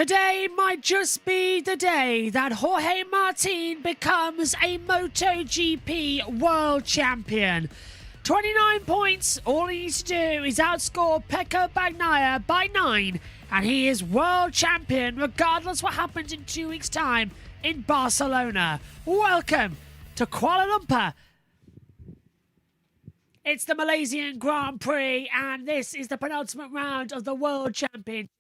Today might just be the day that Jorge Martin becomes a MotoGP World Champion. 29 points, all he needs to do is outscore Pecco Bagnaia by 9, and he is World Champion regardless what happens in 2 weeks' time in Barcelona. Welcome to Kuala Lumpur. It's the Malaysian Grand Prix, and this is the penultimate round of the World Championship.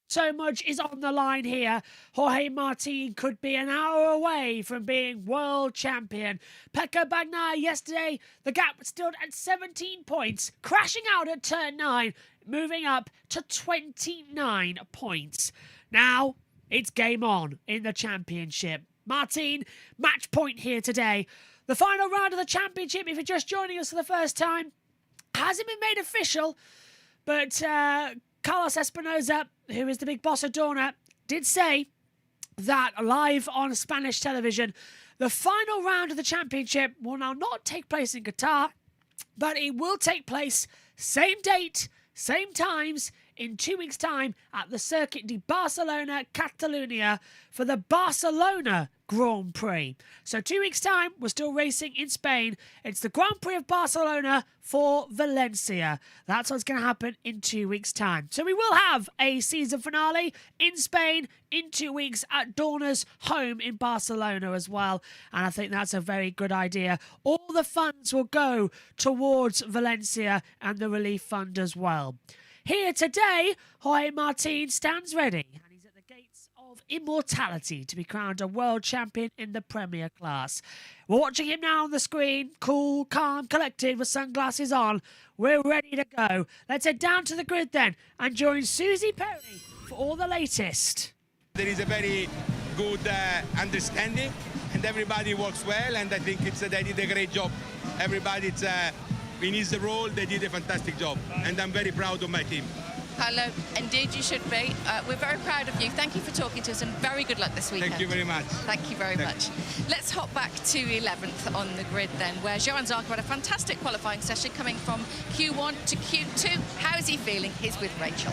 So much is on the line here. Jorge Martin could be an hour away from being world champion. Pecco Bagnaia yesterday, the gap stood at 17 points, crashing out at turn 9, moving up to 29 points. Now, it's game on in the championship. Martin, match point here today. The final round of the championship, if you're just joining us for the first time, hasn't been made official, but Carlos Espinosa, who is the big boss of Dorna, did say that live on Spanish television, the final round of the championship will now not take place in Qatar, but it will take place same date, same times, in 2 weeks' time at the Circuit de Barcelona, Catalunya for the Barcelona Grand Prix. So 2 weeks' time, we're still racing in Spain. It's the Grand Prix of Barcelona for Valencia. That's what's going to happen in 2 weeks' time. So we will have a season finale in Spain in 2 weeks at Dorna's home in Barcelona as well. And I think that's a very good idea. All the funds will go towards Valencia and the relief fund as well. Here today, Jorge Martin stands ready, and he's at the gates of immortality to be crowned a world champion in the Premier class. We're watching him now on the screen, cool, calm, collected, with sunglasses on. We're ready to go. Let's head down to the grid then and join Susie Perry for all the latest. There is a very good understanding, and everybody works well, and I think they did a great job. Everybody, in his role, they did a fantastic job, and I'm very proud of my team. Hello, indeed you should be. We're very proud of you. Thank you for talking to us, and very good luck this weekend. Thank you very much. Thank you very much. Let's hop back to 11th on the grid then, where Johan Zarco had a fantastic qualifying session coming from Q1 to Q2. How is he feeling? He's with Rachel.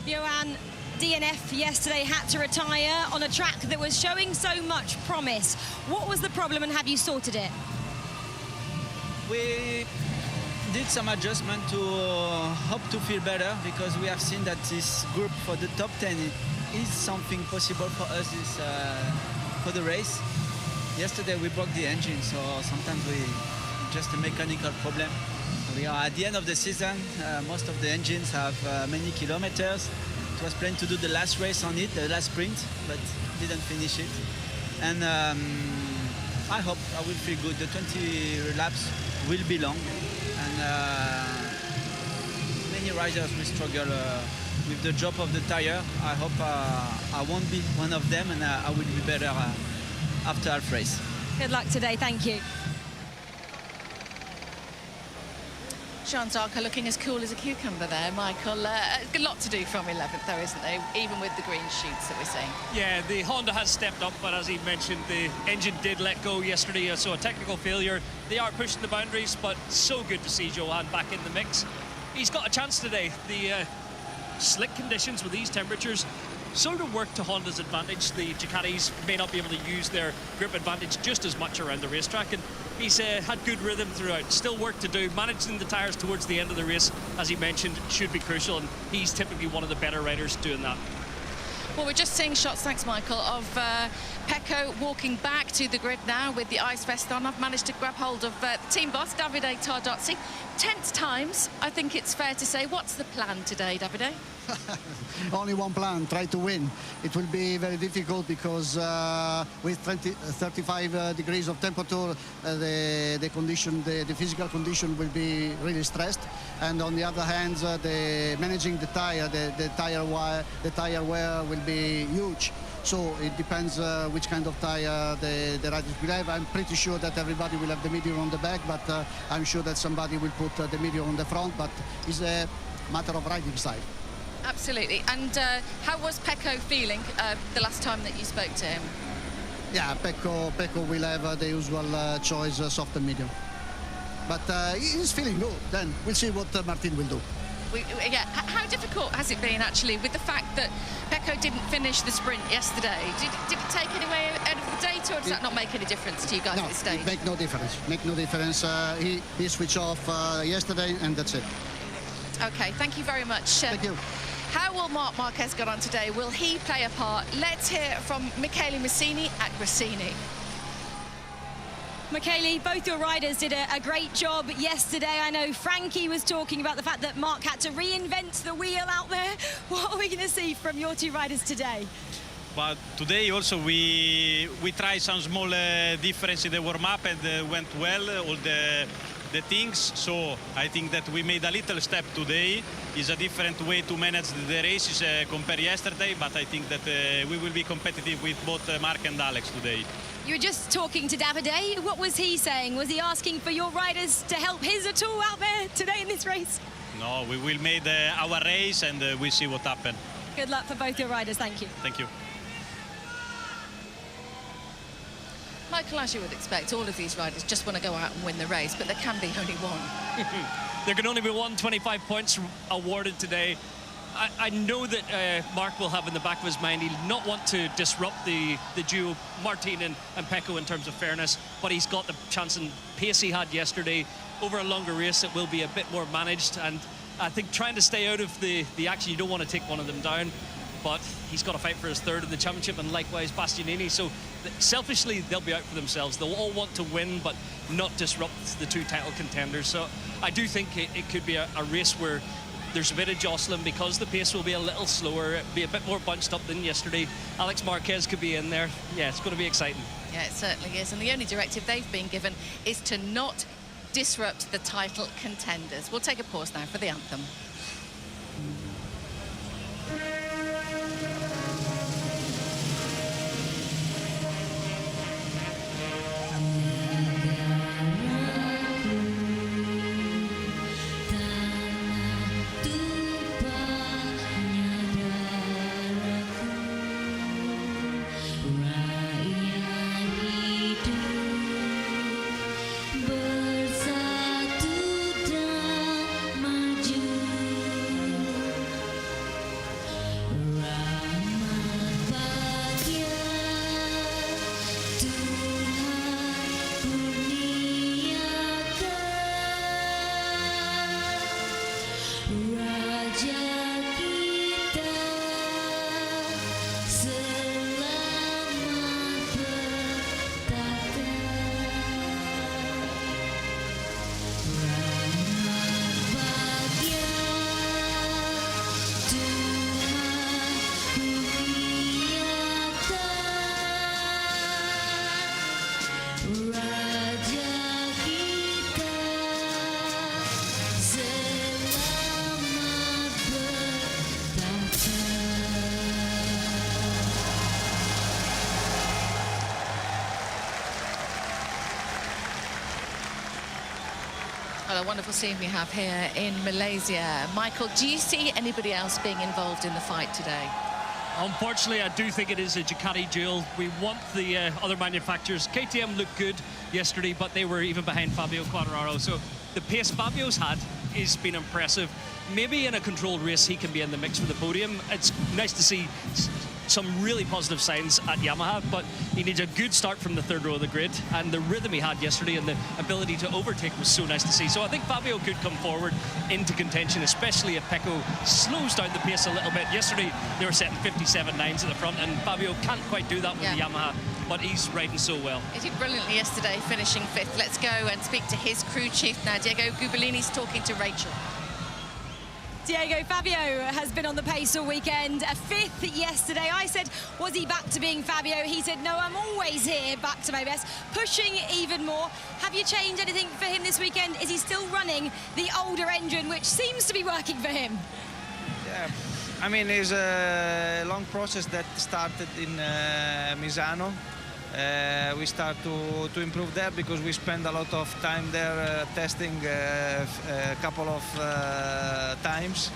Johan, DNF yesterday had to retire on a track that was showing so much promise. What was the problem, and have you sorted it? We did some adjustment to hope to feel better, because we have seen that this group for the top 10 is something possible for us for the race. Yesterday we broke the engine, so sometimes we just a mechanical problem. We are at the end of the season. Most of the engines have many kilometers. It was planned to do the last race on it, the last sprint, but didn't finish it. And I hope I will feel good. The 20 laps will be long, and many riders will struggle with the drop of the tire. I hope I won't be one of them, and I will be better after half race. Good luck today, thank you. Johan Zarco looking as cool as a cucumber there, Michael. A lot to do from 11th though, isn't there? Even with the green shoots that we're seeing. Yeah, the Honda has stepped up, but as he mentioned, the engine did let go yesterday, so a technical failure. They are pushing the boundaries, but so good to see Johan back in the mix. He's got a chance today. The slick conditions with these temperatures sort of work to Honda's advantage. The Ducatis may not be able to use their grip advantage just as much around the racetrack, and he's had good rhythm throughout. Still work to do. Managing the tyres towards the end of the race, as he mentioned, should be crucial, and he's typically one of the better riders doing that. Well, we're just seeing shots, thanks Michael, of Pecco walking back to the grid now with the ice vest on. I've managed to grab hold of the team boss, Davide Tardozzi. Tense times, I think it's fair to say. What's the plan today, Davide? Only one plan, try to win. It will be very difficult because with 35 degrees of temperature, the physical condition will be really stressed. And on the other hand, managing the tire, the tire wear will be huge. So it depends which kind of tire the riders will have. I'm pretty sure that everybody will have the medium on the back, but I'm sure that somebody will put the medium on the front, but it's a matter of riding style. Absolutely. And how was Pecco feeling the last time that you spoke to him? Yeah, Pecco will have the usual choice, soft and medium. But he's feeling good. Then we'll see what Martin will do. Yeah. How difficult has it been actually with the fact that Pecco didn't finish the sprint yesterday? Did it take any way out of the data, or does that not make any difference to you guys No, at this stage? it make no difference. Make no difference. He switched off yesterday, and that's it. Okay, thank you very much. Thank you. How will Marc Marquez get on today? Will he play a part? Let's hear from Michele Massini at Grassini. Michele, both your riders did a great job yesterday. I know Frankie was talking about the fact that Marc had to reinvent the wheel out there. What are we going to see from your two riders today? But today also we tried some small difference in the warm-up, and went well, all the things. So I think that we made a little step today. It's a different way to manage the races compared yesterday, but I think that we will be competitive with both Marc and Alex today. You were just talking to Davide. What was he saying? Was he asking for your riders to help his at all out there today in this race? No, we will make our race, and we'll see what happens. Good luck for both your riders. Thank you. Thank you. Michael, as you would expect, all of these riders just want to go out and win the race, but there can be only one. There can only be 125 points awarded today. I know that Marc will have in the back of his mind, he'll not want to disrupt the duo, Martin and Pecco, in terms of fairness, but he's got the chance and pace he had yesterday. Over a longer race, it will be a bit more managed, and I think trying to stay out of the action, you don't want to take one of them down, but he's got to fight for his third in the championship, and likewise Bastianini. So selfishly, they'll be out for themselves. They'll all want to win, but not disrupt the two title contenders. So I do think it could be a race where there's a bit of jostling, because the pace will be a little slower, be a bit more bunched up than yesterday. Alex Marquez could be in there. Yeah, it's going to be exciting. Yeah, it certainly is. And the only directive they've been given is to not disrupt the title contenders. We'll take a pause now for the anthem. Well, a wonderful scene we have here in Malaysia. Michael, do you see anybody else being involved in the fight today? Unfortunately, I do think it is a Ducati duel. We want the other manufacturers. KTM looked good yesterday, but they were even behind Fabio Quartararo. So the pace Fabio's had has been impressive. Maybe in a controlled race, he can be in the mix for the podium. It's nice to see some really positive signs at Yamaha, but he needs a good start from the third row of the grid, and the rhythm he had yesterday and the ability to overtake was so nice to see. So I think Fabio could come forward into contention, especially if Pecco slows down the pace a little bit. Yesterday they were setting 57.9s at the front, and Fabio can't quite do that with the Yamaha, but he's riding so well. He did brilliantly yesterday, finishing fifth. Let's go and speak to his crew chief now. Diego Gubellini's talking to Rachel. Diego, Fabio has been on the pace all weekend, a fifth yesterday. I said, was he back to being Fabio? He said, no, I'm always here, back to my best, pushing even more. Have you changed anything for him this weekend? Is he still running the older engine, which seems to be working for him? Yeah, I mean, it's a long process that started in Misano. We start to improve there because we spend a lot of time there testing a couple of times,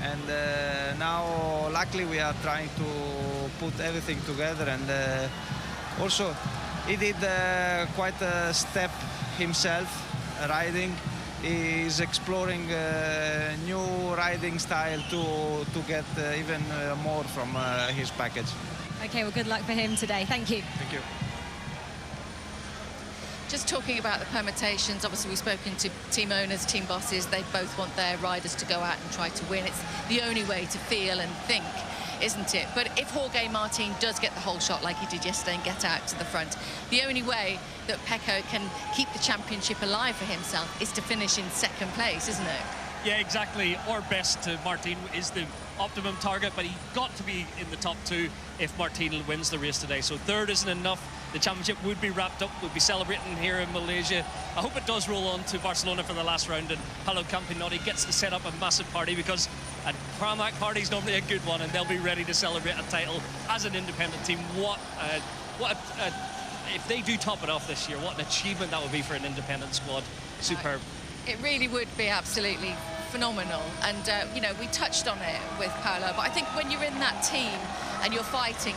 and now luckily we are trying to put everything together, and also he did quite a step himself riding, He's exploring new riding style to get even more from his package. Okay, well, good luck for him today. Thank you. Thank you. Just talking about the permutations, obviously we've spoken to team owners, team bosses. They both want their riders to go out and try to win. It's the only way to feel and think, isn't it? But if Jorge Martin does get the whole shot like he did yesterday and get out to the front, the only way that Pecco can keep the championship alive for himself is to finish in second place, isn't it? Yeah, exactly. Or best to Martin is the optimum target, but he got to be in the top 2 if Martin wins the race today. So third isn't enough. The championship would be wrapped up. We'll be celebrating here in Malaysia. I hope it does roll on to Barcelona for the last round and Paolo Campinotti gets to set up a massive party, because a Pramac party is normally a good one, and they'll be ready to celebrate a title as an independent team. If they do top it off this year, what an achievement that would be for an independent squad. Superb. It really would be absolutely phenomenal. And, you know, we touched on it with Paolo, but I think when you're in that team and you're fighting,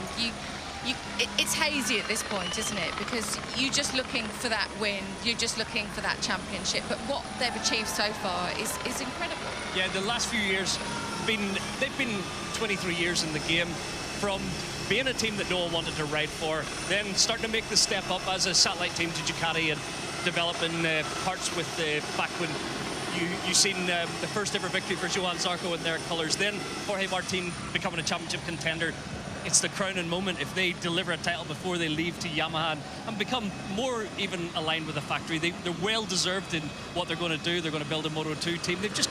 it's hazy at this point, isn't it? Because you're just looking for that win, you're just looking for that championship. But what they've achieved so far is incredible. Yeah, the last few years, they've been 23 years in the game, from being a team that no one wanted to ride for, then starting to make the step up as a satellite team to Ducati and developing parts with back when you seen the first ever victory for Johan Zarco in their colours. Then Jorge Martin becoming a championship contender. It's the crowning moment if they deliver a title before they leave to Yamaha and become more even aligned with the factory. They're well deserved in what they're going to do. They're going to build a Moto2 team. They've just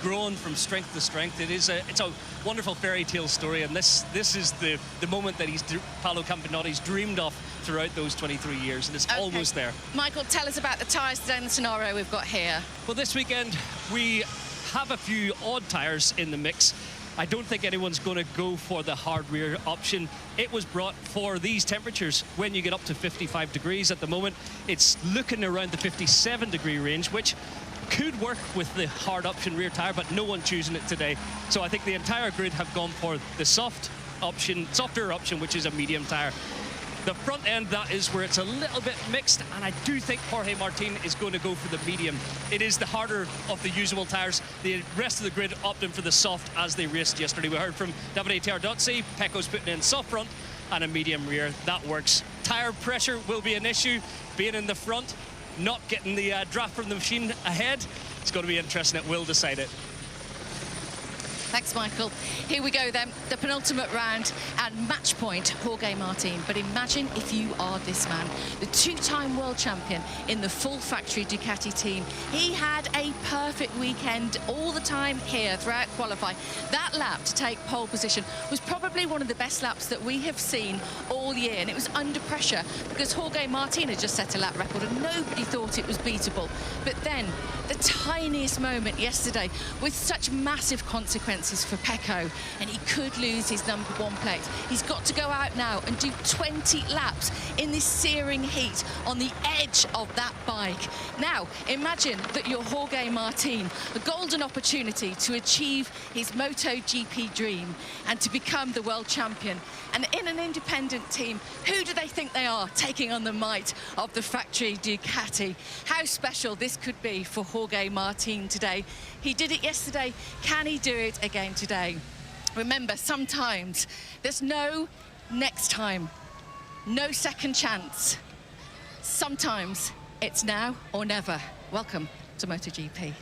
grown from strength to strength. It's a wonderful fairy tale story, and this is the moment that Paolo Campanotti's dreamed of throughout those 23 years, and it's almost there. Michael, tell us about the tyres today and the scenario we've got here. Well, this weekend we have a few odd tyres in the mix. I don't think anyone's going to go for the hard rear option. It was brought for these temperatures. When you get up to 55 degrees at the moment, it's looking around the 57-degree range, which could work with the hard option rear tyre, but no one choosing it today. So I think the entire grid have gone for the softer option, which is a medium tyre. The front end, that is where it's a little bit mixed, and I do think Jorge Martin is going to go for the medium. It is the harder of the usable tyres. The rest of the grid opting for the soft as they raced yesterday. We heard from linktr.ee, Pecco's putting in soft front and a medium rear. That works. Tyre pressure will be an issue. Being in the front, not getting the draft from the machine ahead, it's going to be interesting. It will decide it. Thanks, Michael. Here we go then, the penultimate round and match point, Jorge Martin. But imagine if you are this man, the two-time world champion in the full factory Ducati team. He had a perfect weekend all the time here throughout qualifying. That lap to take pole position was probably one of the best laps that we have seen all year, and it was under pressure because Jorge Martin had just set a lap record and nobody thought it was beatable. But then the tiniest moment yesterday with such massive consequences for Pecco, and he could lose his #1 plate. He's got to go out now and do 20 laps in this searing heat on the edge of that bike. Now, imagine that you're Jorge Martin, a golden opportunity to achieve his MotoGP dream and to become the world champion. And in an independent team, who do they think they are, taking on the might of the factory Ducati? How special this could be for Jorge Martin today. He did it yesterday. Can he do it again today? Remember, sometimes there's no next time, no second chance. Sometimes it's now or never. Welcome to MotoGP.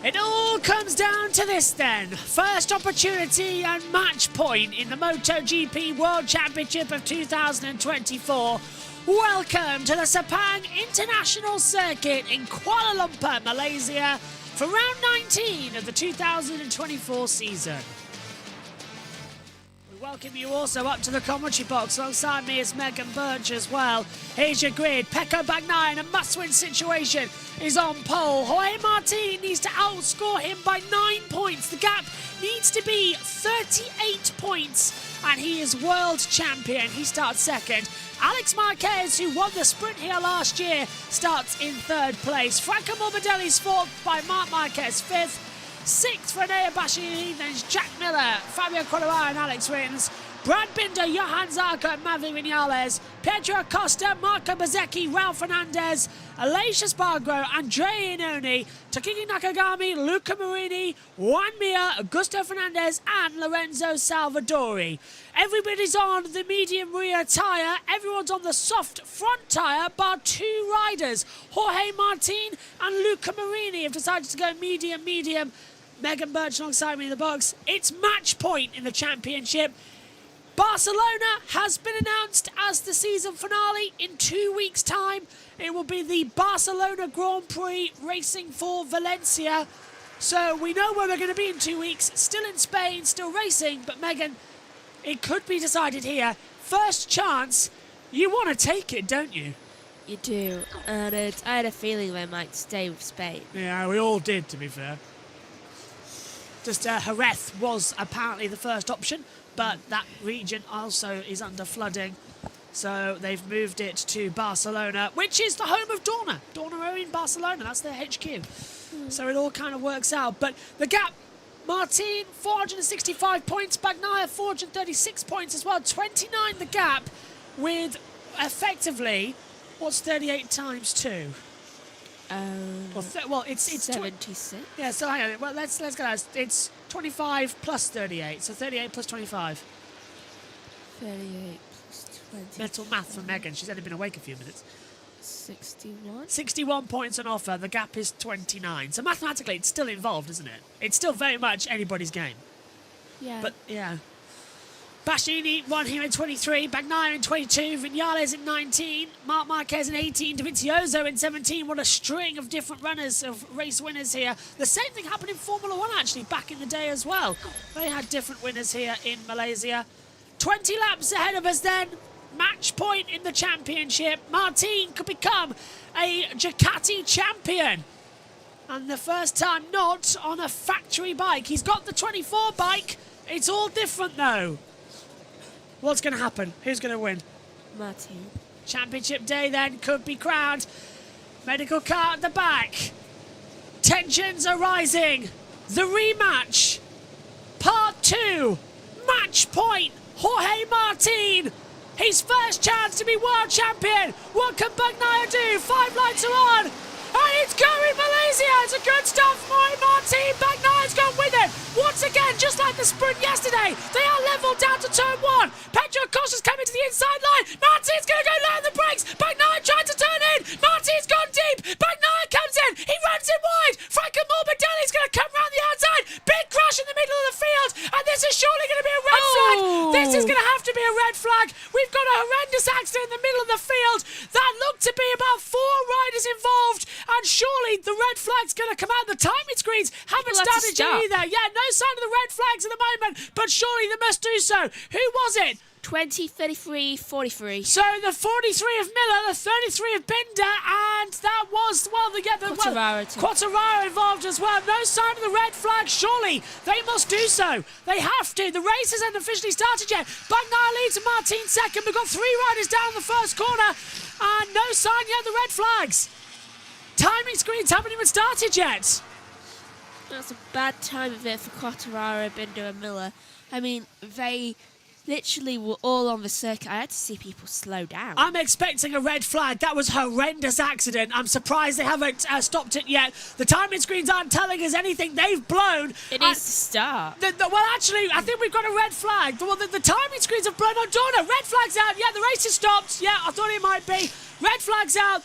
It all comes down to this then. First opportunity and match point in the MotoGP World Championship of 2024. Welcome to the Sepang International Circuit in Kuala Lumpur, Malaysia, for round 19 of the 2024 season. We welcome you also up to the commentary box. Alongside me is Megan Birch as well. Here's your grid. Pecco Bagnaia in a must-win situation is on pole. Jorge Martin needs to outscore him by 9 points. The gap needs to be 38 points, and he is world champion. He starts second. Alex Marquez, who won the sprint here last year, starts in third place. Franco Morbidelli's fourth by Marc Marquez, fifth. Sixth for Enea Bastianini, then Jack Miller, Fabio Quartararo and Alex Rins. Brad Binder, Johan Zarco and Mavi Vinales. Pedro Acosta, Marco Bezzecchi, Ralph Fernandez, Aleix Espargaro, Andrea Iannone, Takaki Nakagami, Luca Marini, Juan Mir, Augusto Fernandez and Lorenzo Salvadori. Everybody's on the medium rear tyre. Everyone's on the soft front tyre, bar two riders. Jorge Martin and Luca Marini have decided to go medium. Megan Birch alongside me in the box. It's match point in the championship. Barcelona has been announced as the season finale in 2 weeks' time. It will be the Barcelona Grand Prix racing for Valencia. So we know where we're going to be in 2 weeks. Still in Spain, still racing. But Megan, it could be decided here. First chance, you want to take it, don't you? You do. And I had a feeling they might stay with Spain. Yeah, we all did, to be fair. Just Jerez was apparently the first option, but that region also is under flooding. So they've moved it to Barcelona, which is the home of Dorna. Dorna are in Barcelona, that's their HQ. So it all kind of works out. But the gap, Martin, 465 points. Bagnaia, 436 points as well. 29 the gap with effectively, what's 38 times 2? Well, it's 76. Yeah, so hang on. Well, let's go. It's 25 plus 38, so 38 plus 25. 38 plus 20. Mental math for Megan. She's only been awake a few minutes. 61. 61 points on offer. The gap is 29. So mathematically, it's still involved, isn't it? It's still very much anybody's game. Yeah. But yeah. Bastianini won here in 23, Bagnaia in 22, Vinales in 19, Marc Marquez in 18, Dovizioso in 17. What a string of different runners, of race winners here. The same thing happened in Formula 1 actually back in the day as well. They had different winners here in Malaysia. 20 laps ahead of us then. Match point in the championship. Martin could become a Ducati champion. And the first time not on a factory bike. He's got the 24 bike. It's all different though. What's going to happen? Who's going to win? Martin. Championship day then could be crowned. Medical car at the back. Tensions are rising. The rematch. Part 2. Match point. Jorge Martin. His first chance to be world champion. What can Bagnaia do? 5 lights are on. And it's going Malaysia. It's a good start for Martin. Bagnaia's gone with it. Once again, just like the sprint yesterday, they are level down to turn 1. Pedro Acosta's coming to the inside line. Martin's going to go low on the brakes. Bagnaia trying to turn in. Martin's gone deep. Bagnaia comes in. He runs it wide. Franco Morbidelli's going to come round the outside. Big crash in the middle of the field. And this is surely going to be a red flag. This is going to have to be a red flag. We've got a horrendous accident in the middle of the field. That looked to be about 4 riders involved. And surely the red flag's going to come out. The timing screens haven't started yet either. Yeah, no sign of the red flags at the moment, but surely they must do so. Who was it? 20, 33, 43. So the 43 of Miller, the 33 of Binder, and that was, well, Quartararo involved as well. No sign of the red flag. Surely they must do so. They have to. The race hasn't officially started yet. Bagnaia leads Martin second. We've got 3 riders down the first corner, and no sign yet of the red flags. Timing screens haven't even started yet. That's a bad time of it for Quartararo, Binder and Miller. I mean, they literally were all on the circuit. I had to see people slow down. I'm expecting a red flag. That was a horrendous accident. I'm surprised they haven't stopped it yet. The timing screens aren't telling us anything. They've blown. It needs to start. Well, actually, I think we've got a red flag. The timing screens have blown on Dorna. Red flag's out. Yeah, the race has stopped. Yeah, I thought it might be. Red flag's out.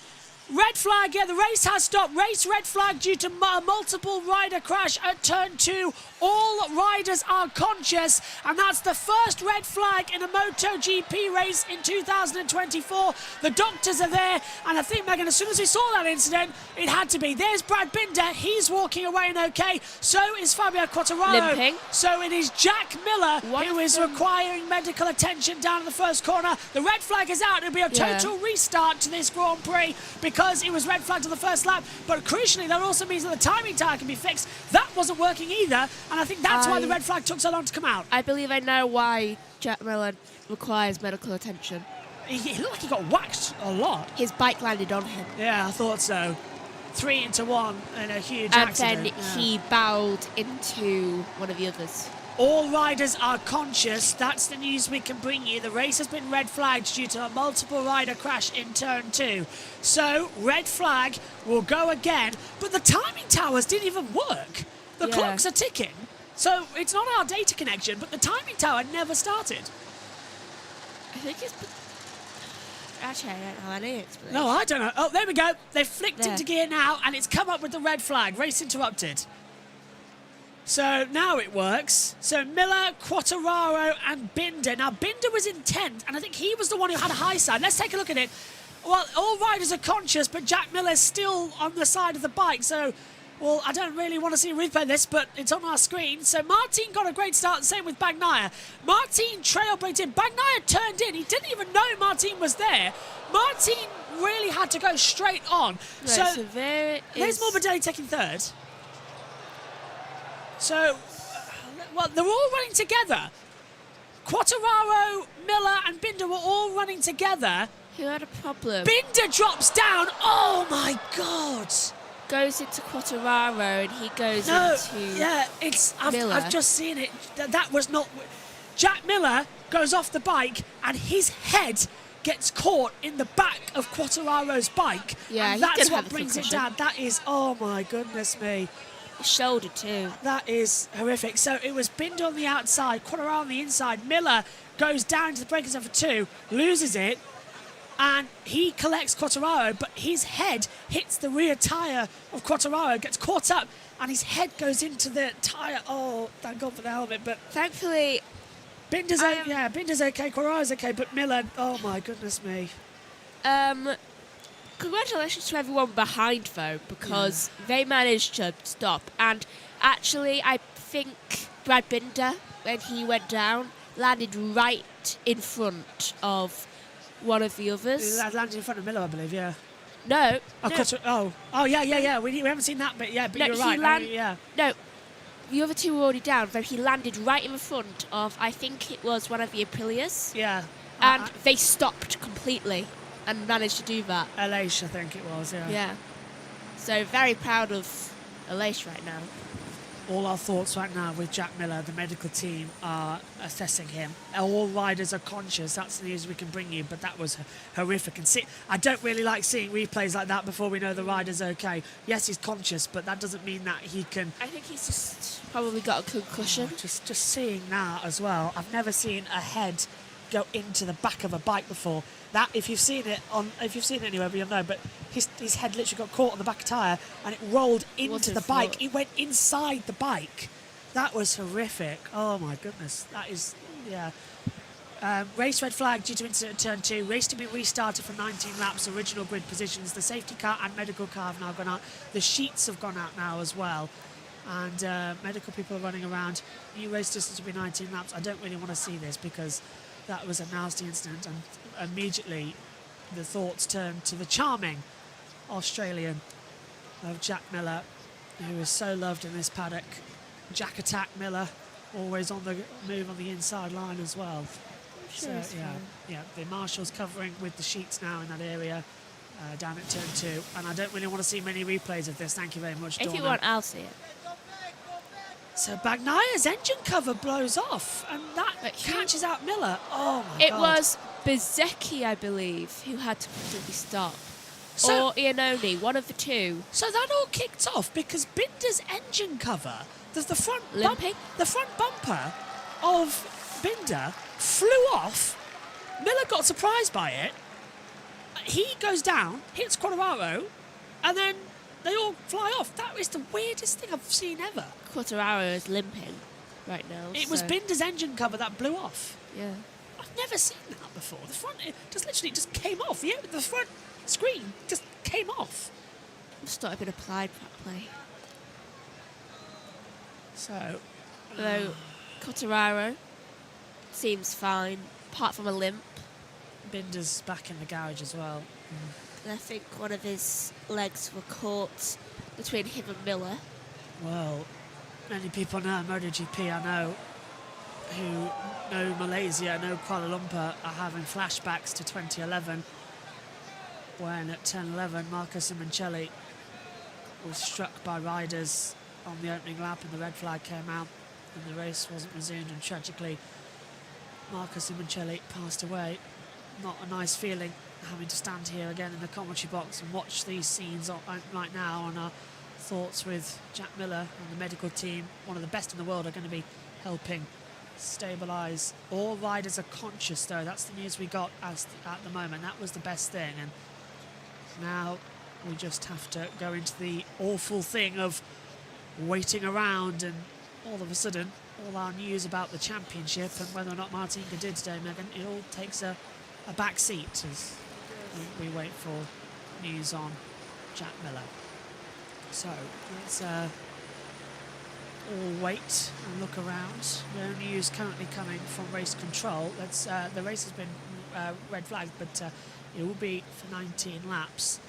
Red flag, yeah, the race has stopped. Race red flag due to multiple rider crash at turn 2. All riders are conscious, and that's the first red flag in a MotoGP race in 2024. The doctors are there, and I think, Megan, as soon as we saw that incident, it had to be. There's Brad Binder. He's walking away and okay. So is Fabio Quartararo. Limping. So it is Jack Miller who is requiring medical attention down in the first corner. The red flag is out. It'll be a total restart to this Grand Prix because it was red flagged on the first lap. But crucially, that also means that the timing tower can be fixed. That wasn't working either, and I think that's why the red flag took so long to come out. I believe I know why Jack Miller requires medical attention. He looked like he got whacked a lot. His bike landed on him. Yeah, I thought so. 3 into 1 in a huge and accident. then he bowled into one of the others. All riders are conscious. That's the news we can bring you. The race has been red flagged due to a multiple rider crash in turn 2. So, red flag will go again. But the timing towers didn't even work. The clocks are ticking. So, it's not our data connection, but the timing tower never started. I think it's... Actually, I don't know any explanation. No, I don't know. Oh, there we go. They've flicked into gear now, and it's come up with the red flag. Race interrupted. So now it works. So Miller, Quartararo, and Binder. Now, Binder was in 10th, and I think he was the one who had a high side. Let's take a look at it. Well, all riders are conscious, but Jack Miller's still on the side of the bike. So, well, I don't really want to see a replay of this, but it's on our screen. So Martin got a great start, same with Bagnaia. Martin trailblazed in. Bagnaia turned in. He didn't even know Martin was there. Martin really had to go straight on. Right, so there it there's is. Morbidelli taking 3rd. So, well, they're all running together. Quartararo, Miller, and Binder were all running together. Who had a problem? Binder drops down. Oh, my God. Goes into Quartararo and he goes into Miller. I've just seen it. That was not... Jack Miller goes off the bike and his head gets caught in the back of Quartararo's bike. Yeah, and he that's did what have a brings it concussion. down. That is... Oh, my goodness me. His shoulder too. That is horrific. So it was Binder on the outside, Quartararo on the inside. Miller goes down to the braking zone for 2, loses it, and he collects Quartararo, but his head hits the rear tyre of Quartararo, gets caught up, and his head goes into the tyre. Oh, thank God for the helmet, but... Thankfully... Binder's okay, Quartararo's okay, but Miller, oh my goodness me. Congratulations to everyone behind, though, because they managed to stop. And actually, I think Brad Binder, when he went down, landed right in front of one of the others. He landed in front of Miller, I believe, yeah. No. Yeah. We haven't seen that bit yet, but you're right. No, the other two were already down, though he landed right in the front of, I think it was one of the Aprilias. Yeah. And they stopped completely and managed to do that. Aleix, I think it was, yeah. Yeah. So very proud of Aleix right now. All our thoughts right now with Jack Miller. The medical team are assessing him. All riders are conscious. That's the news we can bring you, but that was horrific. And I don't really like seeing replays like that before we know the rider's okay. Yes, he's conscious, but that doesn't mean that he can... I think he's just probably got a concussion. Just seeing that as well. I've never seen a head go into the back of a bike before. That, if you've seen it anywhere, you'll know. But his head literally got caught on the back tyre and it rolled into the bike. It went inside the bike. That was horrific. Oh my goodness. That is, yeah. Race red flag due to incident at turn 2. Race to be restarted for 19 laps. Original grid positions. The safety car and medical car have now gone out. The sheets have gone out now as well. And medical people are running around. New race distance will be 19 laps. I don't really want to see this because that was a nasty incident, and immediately the thoughts turned to the charming Australian of Jack Miller, who is so loved in this paddock. Jack Attack Miller, always on the move on the inside line as well. Sure, So the marshal's covering with the sheets now in that area down at turn 2, and I don't really want to see many replays of this. Thank you very much, Donna. If you want, I'll see it. So Bagnaia's engine cover blows off, and that catches out Miller. Oh my God. It was Bezecchi, I believe, who had to completely stop. So, or Iannone, one of the two. So that all kicked off because Binder's engine cover, the front bumper of Binder flew off. Miller got surprised by it. he goes down, hits Quartararo, and then they all fly off. That is the weirdest thing I've seen ever. Quartararo is limping right now. It was Binder's engine cover that blew off. Yeah. I've never seen that before. The front, it just literally just came off. The front screen just came off. Must not have been applied properly. So, Although Quartararo seems fine, apart from a limp. Binder's back in the garage as well. And I think one of his legs were caught between him and Miller. Well, many people know MotoGP, I know, who know Malaysia, know Kuala Lumpur, are having flashbacks to 2011 when at turn 11 Marco Simoncelli was struck by riders on the opening lap and the red flag came out and the race wasn't resumed, and tragically Marco Simoncelli passed away. Not a nice feeling having to stand here again in the commentary box and watch these scenes right now, and our thoughts with Jack Miller and the medical team, one of the best in the world, are going to be helping stabilise. All riders are conscious though, that's the news we got at the moment. That was the best thing, and now we just have to go into the awful thing of waiting around, and all of a sudden all our news about the championship and whether or not Martinka did today, Megan, it all takes a back seat as we wait for news on Jack Miller. So let's all wait and look around. No news currently coming from race control. The race has been red flagged, but it will be for 19 laps.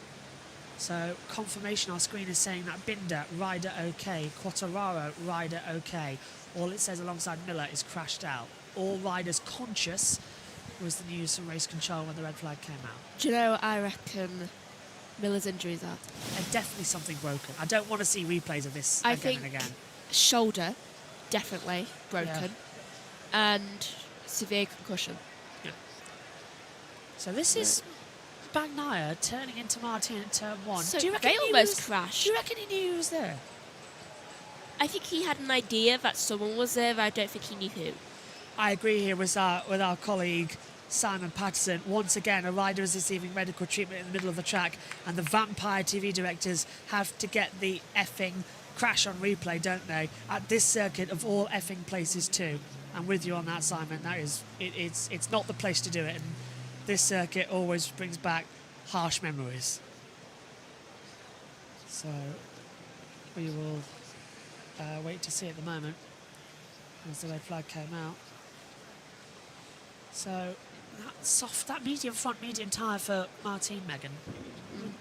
So confirmation on our screen is saying that Binder, rider okay, Quartararo, rider okay. All it says alongside Miller is crashed out. All riders conscious was the news from race control when the red flag came out. Do you know what I reckon Miller's injuries are? Definitely something broken. I don't want to see replays of this I again think and again. Shoulder, definitely broken, and severe concussion. Yeah. So this is Bagnaia turning into Martin at turn 1. So do you reckon they almost crashed. Do you reckon he knew he was there? I think he had an idea that someone was there, but I don't think he knew who. I agree here with our colleague Simon Patterson. Once again, a rider is receiving medical treatment in the middle of the track, and the vampire TV directors have to get the effing crash on replay, don't they? At this circuit of all effing places too. I'm with you on that, Simon. That is, it's not the place to do it, and this circuit always brings back harsh memories. So we will wait to see at the moment as the red flag came out. So that medium front, medium tyre for Martin, Megan,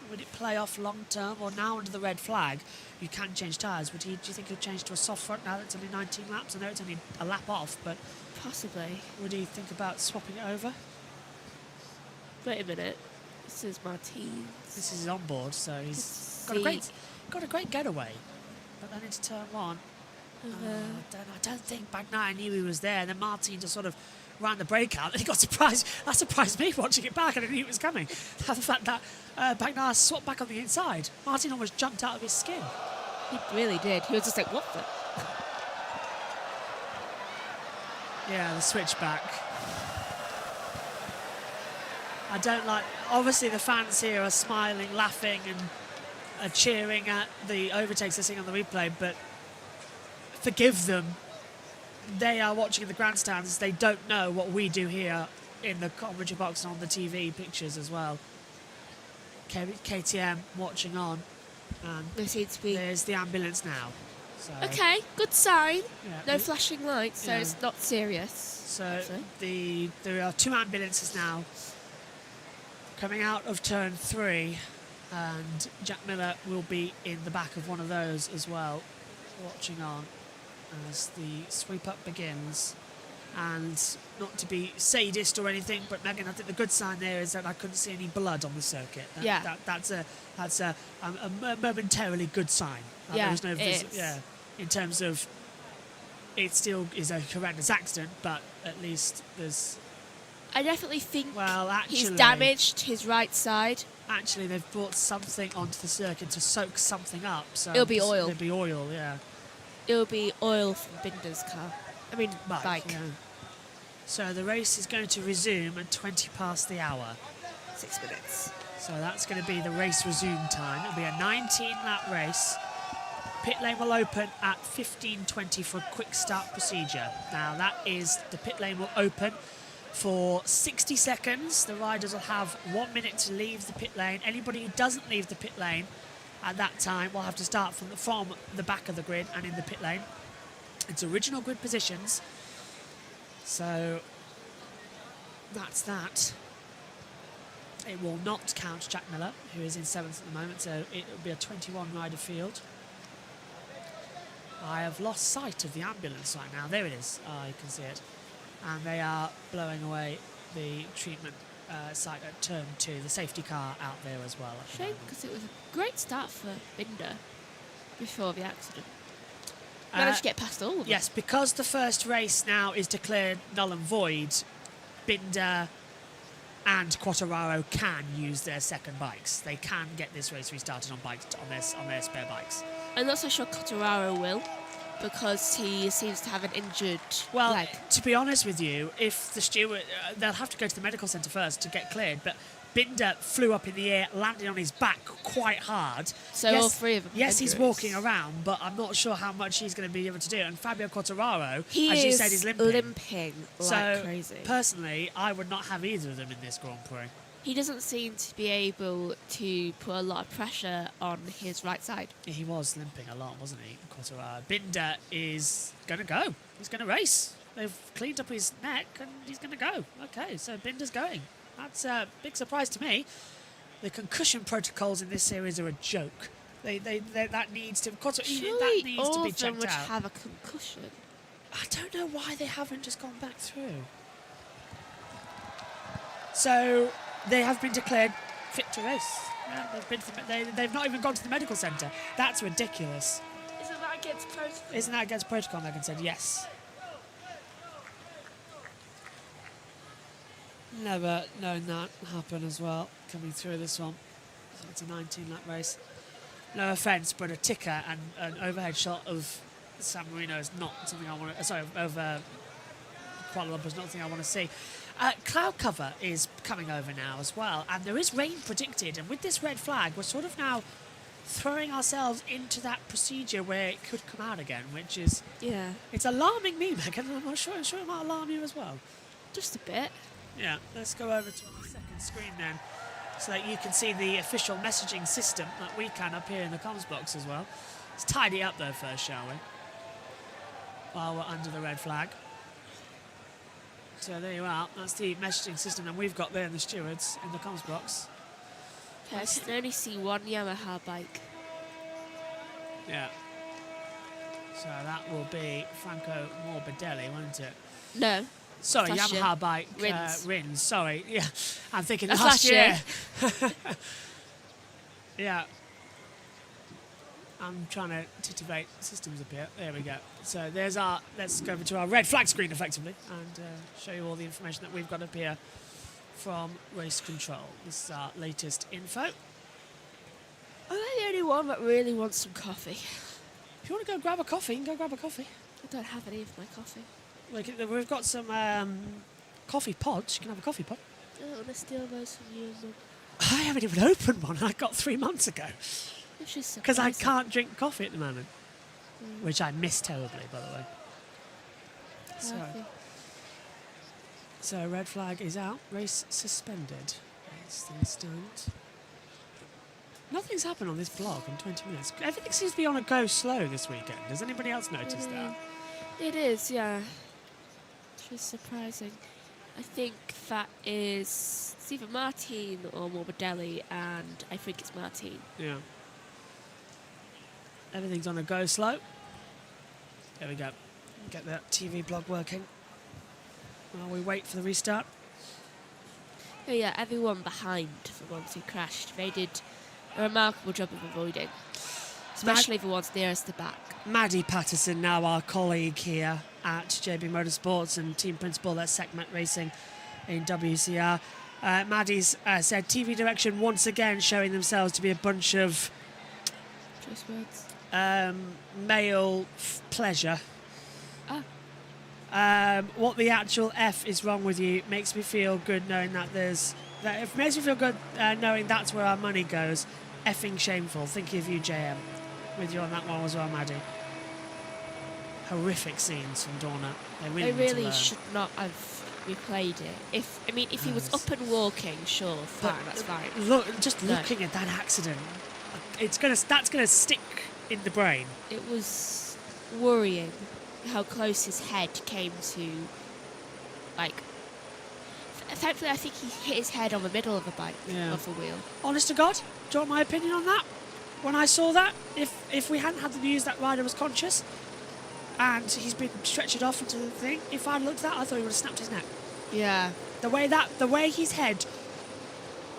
would it play off long term, or now under the red flag you can change tyres? Do you think he'll change to a soft front now that it's only 19 laps? I know it's only a lap off, but possibly. Would he think about swapping it over? Wait a minute. This is Martin. This is his onboard, so he's got a great getaway. But then into turn 1. I don't think Bagnaia knew he was there. And then Martin just sort of ran the brake out, and he got surprised. That surprised me watching it back. I didn't know it was coming. The fact that Bagnaia swapped back on the inside. Martin almost jumped out of his skin. He really did. He was just like, what the? Yeah, the switchback. I don't like... Obviously, the fans here are smiling, laughing, and are cheering at the overtakes they're seeing on the replay, but forgive them. They are watching in the grandstands. They don't know what we do here in the commentary box and on the TV pictures as well. KTM watching on, and there's the ambulance now. So, okay, good sign. Yeah, no flashing lights, so it's not serious. So there are 2 ambulances now coming out of turn 3, and Jack Miller will be in the back of one of those as well, watching on as the sweep up begins. And not to be sadist or anything, but Megan, I think the good sign there is that I couldn't see any blood on the circuit. That's a momentarily good sign. Yeah, there was no in terms of it still is a horrendous accident, but at least there's. I definitely think actually, he's damaged his right side. Actually, they've brought something onto the circuit to soak something up. So it'll be oil. It'll be oil, yeah. It'll be oil from Binder's car. I mean, bike. Yeah. So the race is going to resume at 20 past the hour. 6 minutes. So that's going to be the race resume time. It'll be a 19-lap race. Pit lane will open at 15:20 for a quick start procedure. Now that is, the pit lane will open for 60 seconds. The riders will have 1 minute to leave the pit lane. Anybody who doesn't leave the pit lane at that time will have to start from the back of the grid and in the pit lane. It's original grid positions. So that's that. It will not count Jack Miller, who is in 7th at the moment, so it will be a 21 rider field. I have lost sight of the ambulance right now. There it is. You can see it. And they are blowing away the treatment site at turn 2. The safety car out there as well. Shame, because it was a great start for Binder before the accident. Managed to get past all of them. Yes, because the first race now is declared null and void, Binder and Quartararo can use their second bikes. They can get this race restarted on bikes on their spare bikes. I'm not so sure Quartararo will, because he seems to have an injured leg. To be honest with you, if the steward, they'll have to go to the medical centre first to get cleared, but Binder flew up in the air, landed on his back quite hard. So yes, all three of them. Yes, he's walking around, but I'm not sure how much he's going to be able to do. And Fabio Quartararo, as you said, is limping like crazy. Personally, I would not have either of them in this Grand Prix. He doesn't seem to be able to put a lot of pressure on his right side. Yeah, he was limping a lot, wasn't he, Quartararo? Binder is going to go. He's going to race. They've cleaned up his neck and he's going to go. Okay, so Binder's going. That's a big surprise to me. The concussion protocols in this series are a joke. That needs to be checked out. Would have a concussion. I don't know why they haven't just gone back through. So they have been declared fit to race. Yeah, they've not even gone to the medical centre. That's ridiculous. Isn't that against protocol? Isn't that against protocol? Megan said yes. Never known that happen as well, coming through this one. So it's a 19-lap race. No offence, but a ticker and an overhead shot of San Marino is not something I want to... Sorry, over Kuala Lumpur is not something I want to see. Cloud cover is coming over now as well, and there is rain predicted. And with this red flag, we're sort of now throwing ourselves into that procedure where it could come out again, which is... Yeah. It's alarming me, Megan, and I'm sure it might alarm you as well. Just a bit. Yeah, let's go over to the second screen then, so that you can see the official messaging system that we can up here in the comms box as well. Let's tidy up though first, shall we? While we're under the red flag. So there you are, that's the messaging system that we've got there in the stewards in the comms box. Okay, I can only see one Yamaha bike. Yeah. So that will be Franco Morbidelli, won't it? No. Sorry, Last Yamaha year. bike, Rins. Sorry, yeah. I'm thinking That's last year. Yeah. I'm trying to titivate systems up here. There we go. So there's our, let's go over to our red flag screen effectively and show you all the information that we've got up here from Race Control. This is our latest info. Am I the only one that really wants some coffee? If you want to go grab a coffee, you can go grab a coffee. I don't have any of my coffee. We've got some coffee pods. You can have a coffee pod. I don't want to steal those from you. I haven't even opened one. I got 3 months ago. Because I Surprising. can't drink coffee at the moment. Which I miss terribly, by the way. So red flag is out. Race suspended. As things stand. Nothing's happened on this blog in 20 minutes. Everything seems to be on a go slow this weekend. Has anybody else noticed that? It is, yeah. Which is surprising. I think that is... It's either Martin or Morbidelli, and I think it's Martin. Yeah. Everything's on a go slow. There we go. Get that TV blog working while we wait for the restart. Oh yeah, everyone behind the ones who crashed, they did a remarkable job of avoiding. Especially the ones nearest the back. Maddie Patterson, now our colleague here at JB Motorsports and team principal at Segment Racing in WCR. Maddie's said TV direction once again showing themselves to be a bunch of Choice words. male pleasure. What the actual F is wrong with you makes me feel good knowing that there's It makes me feel good knowing that's where our money goes. Effing shameful. Thinking of you, JM. With you on that one as well, Maddie. Horrific scenes from Dorna. They really should not have replayed it. If he was up and walking, sure, fine, that's fine. Look, just looking at that accident, that's gonna stick in the brain. It was worrying how close his head came to, like. Thankfully, I think he hit his head on the middle of the bike, of the wheel. Honest to God, do you want my opinion on that? When I saw that, if we hadn't had the news that rider was conscious, and he's been stretchered off into the thing, if I'd looked at that, I thought he would have snapped his neck. Yeah. The way his head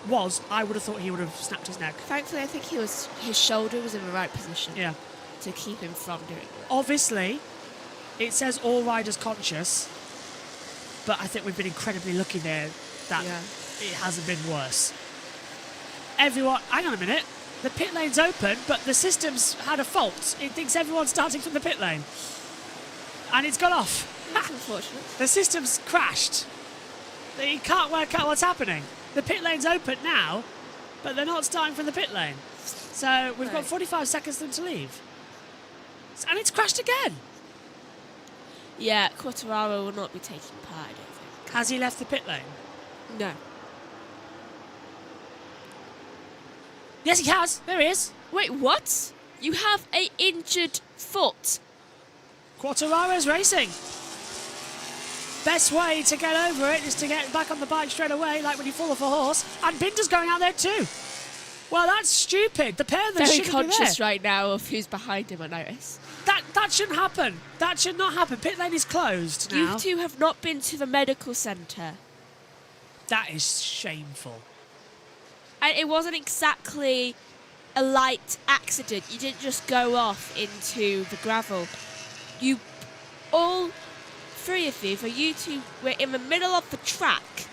was, I would have thought he would have snapped his neck. Thankfully, I think his shoulder was in the right position. Yeah. To keep him from doing it. Obviously, it says all riders conscious, but I think we've been incredibly lucky there that it hasn't been worse. Everyone, hang on a minute. The pit lane's open, but the system's had a fault. It thinks everyone's starting from the pit lane. And it's gone off. That's unfortunate. The system's crashed. You can't work out what's happening. The pit lane's open now, but they're not starting from the pit lane. So we've got 45 seconds for them to leave. And it's crashed again. Yeah, Quartararo will not be taking part, I don't think. Has he left the pit lane? No. Yes, he has. There he is. Wait, what? You have an injured foot. Quartararo's racing. Best way to get over it is to get back on the bike straight away, like when you fall off a horse. And Binder's going out there too. Well, that's stupid. The pair of them Very shouldn't be there. conscious right now of who's behind him, I notice. That shouldn't happen. That should not happen. Pit lane is closed now. You two have not been to the medical centre. That is shameful. And it wasn't exactly a light accident. You didn't just go off into the gravel. You, all three of you two were in the middle of the track.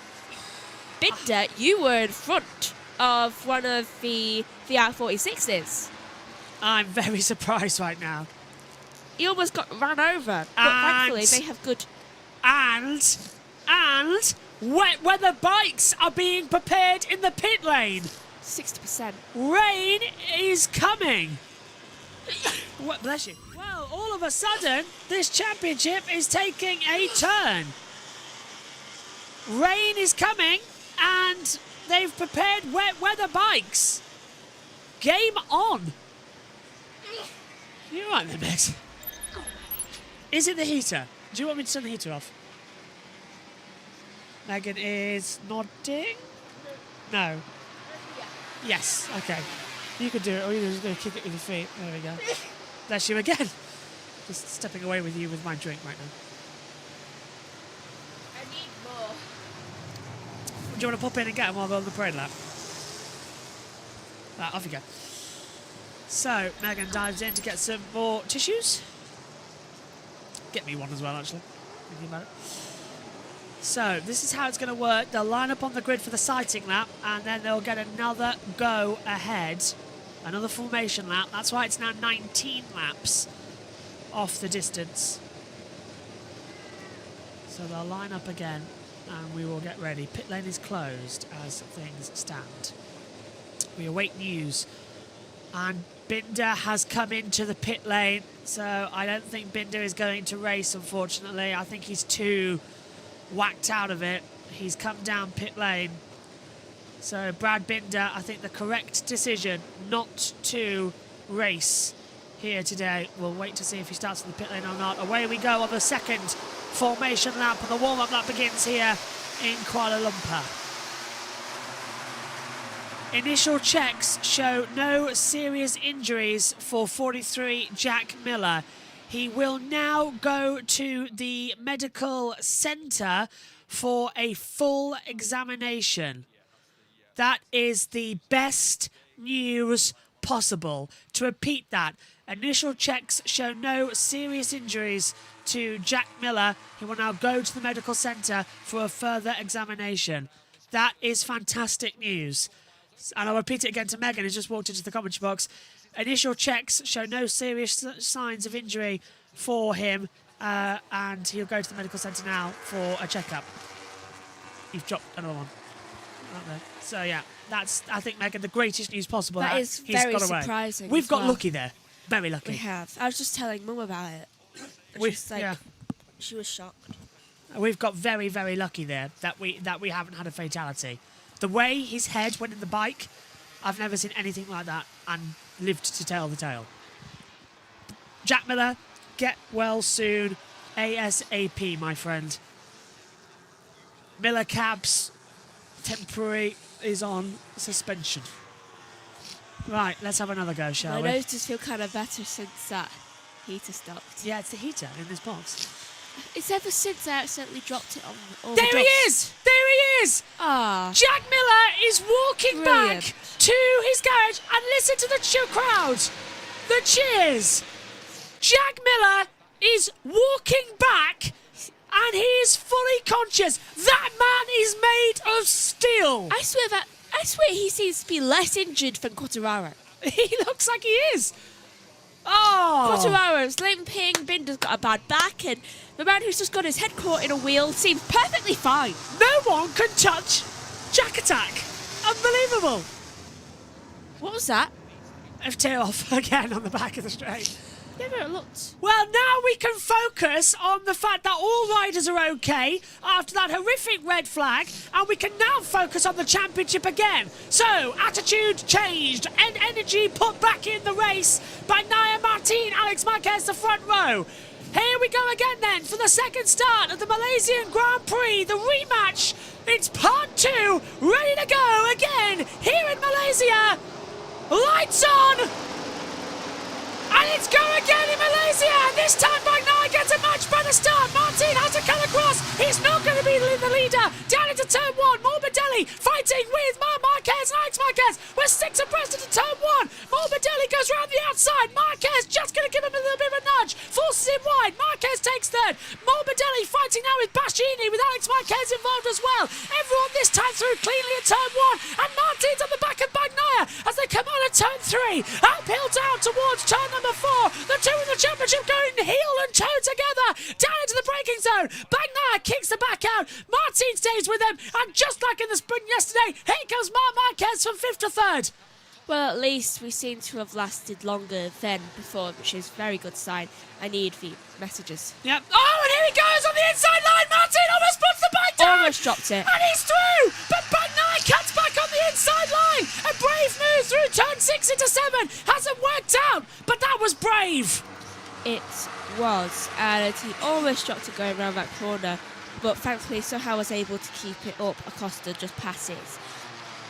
Binder, you were in front of one of the R46s. I'm very surprised right now. He almost got run over. But thankfully, they have good... And wet weather bikes are being prepared in the pit lane. 60%. Rain is coming. What, bless you. Well, all of a sudden, this championship is taking a turn. Rain is coming, and they've prepared wet weather bikes. Game on. You're right there, Bex. Is it the heater? Do you want me to turn the heater off? Megan is nodding. No. Yes. Okay. You could do it, or you can just kick it with your feet. There we go. Bless you again. Just stepping away with you with my drink right now. I need more. Do you want to pop in and get them while I go on the parade lap? Off you go. So, Megan dives in to get some more tissues. Get me one as well, actually. Thinking about it. So, this is how it's going to work. They'll line up on the grid for the sighting lap, and then they'll get another go ahead. Another formation lap. That's why it's now 19 laps off the distance. So they'll line up again, and we will get ready. Pit lane is closed as things stand. We await news. And Binder has come into the pit lane, so I don't think Binder is going to race, unfortunately. I think he's too whacked out of it. He's come down pit lane. So Brad Binder, I think the correct decision not to race here today. We'll wait to see if he starts in the pit lane or not. Away we go on the second formation lap, and the warm-up lap begins here in Kuala Lumpur. Initial checks show no serious injuries for 43 Jack Miller. He will now go to the medical centre for a full examination. That is the best news possible. To repeat that, initial checks show no serious injuries to Jack Miller. He will now go to the medical centre for a further examination. That is fantastic news. And I'll repeat it again to Megan, who's just walked into the commentary box. Initial checks show no serious signs of injury for him, and he'll go to the medical centre now for a checkup. You've dropped another one. aren't they? So yeah, that's, I think, Megan, the greatest news possible. That is he's very got away. surprising. We've as got well. lucky there. Very lucky. We have. I was just telling Mum about it. Yeah. She was shocked. We've got very, very lucky there that we haven't had a fatality. The way his head went in the bike, I've never seen anything like that and lived to tell the tale. Jack Miller, get well soon. ASAP, my friend. Miller Cabs, temporary, is on suspension. Right, let's have another go, shall My we? nose does feel kind of better since that heater stopped. Yeah, it's the heater in this box. It's ever since I accidentally dropped it on all There the he dust. is! There he is! Ah. Jack Miller is walking Brilliant. back to his garage, and listen to the crowd. The cheers. Jack Miller is walking back, and he is fully conscious. That man is made of steel. I swear he seems to be less injured than Quartararo. He looks like he is. Oh. Quartararo's limping, Binder's got a bad back, and the man who's just got his head caught in a wheel seems perfectly fine. No one can touch Jack Attack. Unbelievable. What was that? I've tail off again on the back of the straight. Never looked. Well, now we can focus on the fact that all riders are okay after that horrific red flag, and we can now focus on the championship again. So, attitude changed and energy put back in the race by Naya Martin, Alex Marquez, the front row. Here we go again then for the second start of the Malaysian Grand Prix, the rematch. It's part 2, ready to go again here in Malaysia. Lights on! And it's go again in Malaysia, and this time Bagnaia gets a much better start. Martin has to cut across. He's not going to be the leader. Down into turn 1, Morbidelli fighting with Marquez and Alex Marquez. We're 6 abreast into turn 1. Morbidelli goes round the outside. Marquez just going to give him a little bit of a nudge. Forces him wide. Marquez takes third. Morbidelli fighting now with Baschini, with Alex Marquez involved as well. Everyone this time through cleanly at turn 1, and Martin's on the back of Bagnaia as they come on at turn 3. Uphill down towards turn number 4. The two in the championship going heel and toe together down into the braking zone. Bagnaia kicks the back out. Martin stays with him, and just like in the sprint yesterday, here comes Marc Marquez from 5th to 3rd. Well, at least we seem to have lasted longer than before, which is a very good sign. I need the messages. Yep. Oh, and here he goes on the inside line. Martin almost puts the bike down. Almost dropped it. And he's through. But Bagnaia cuts back on the inside line. A brave move through turn 6 into 7. Hasn't worked out, but that was brave. It was, and he almost dropped it going around that corner, but thankfully somehow was able to keep it up. Acosta just passes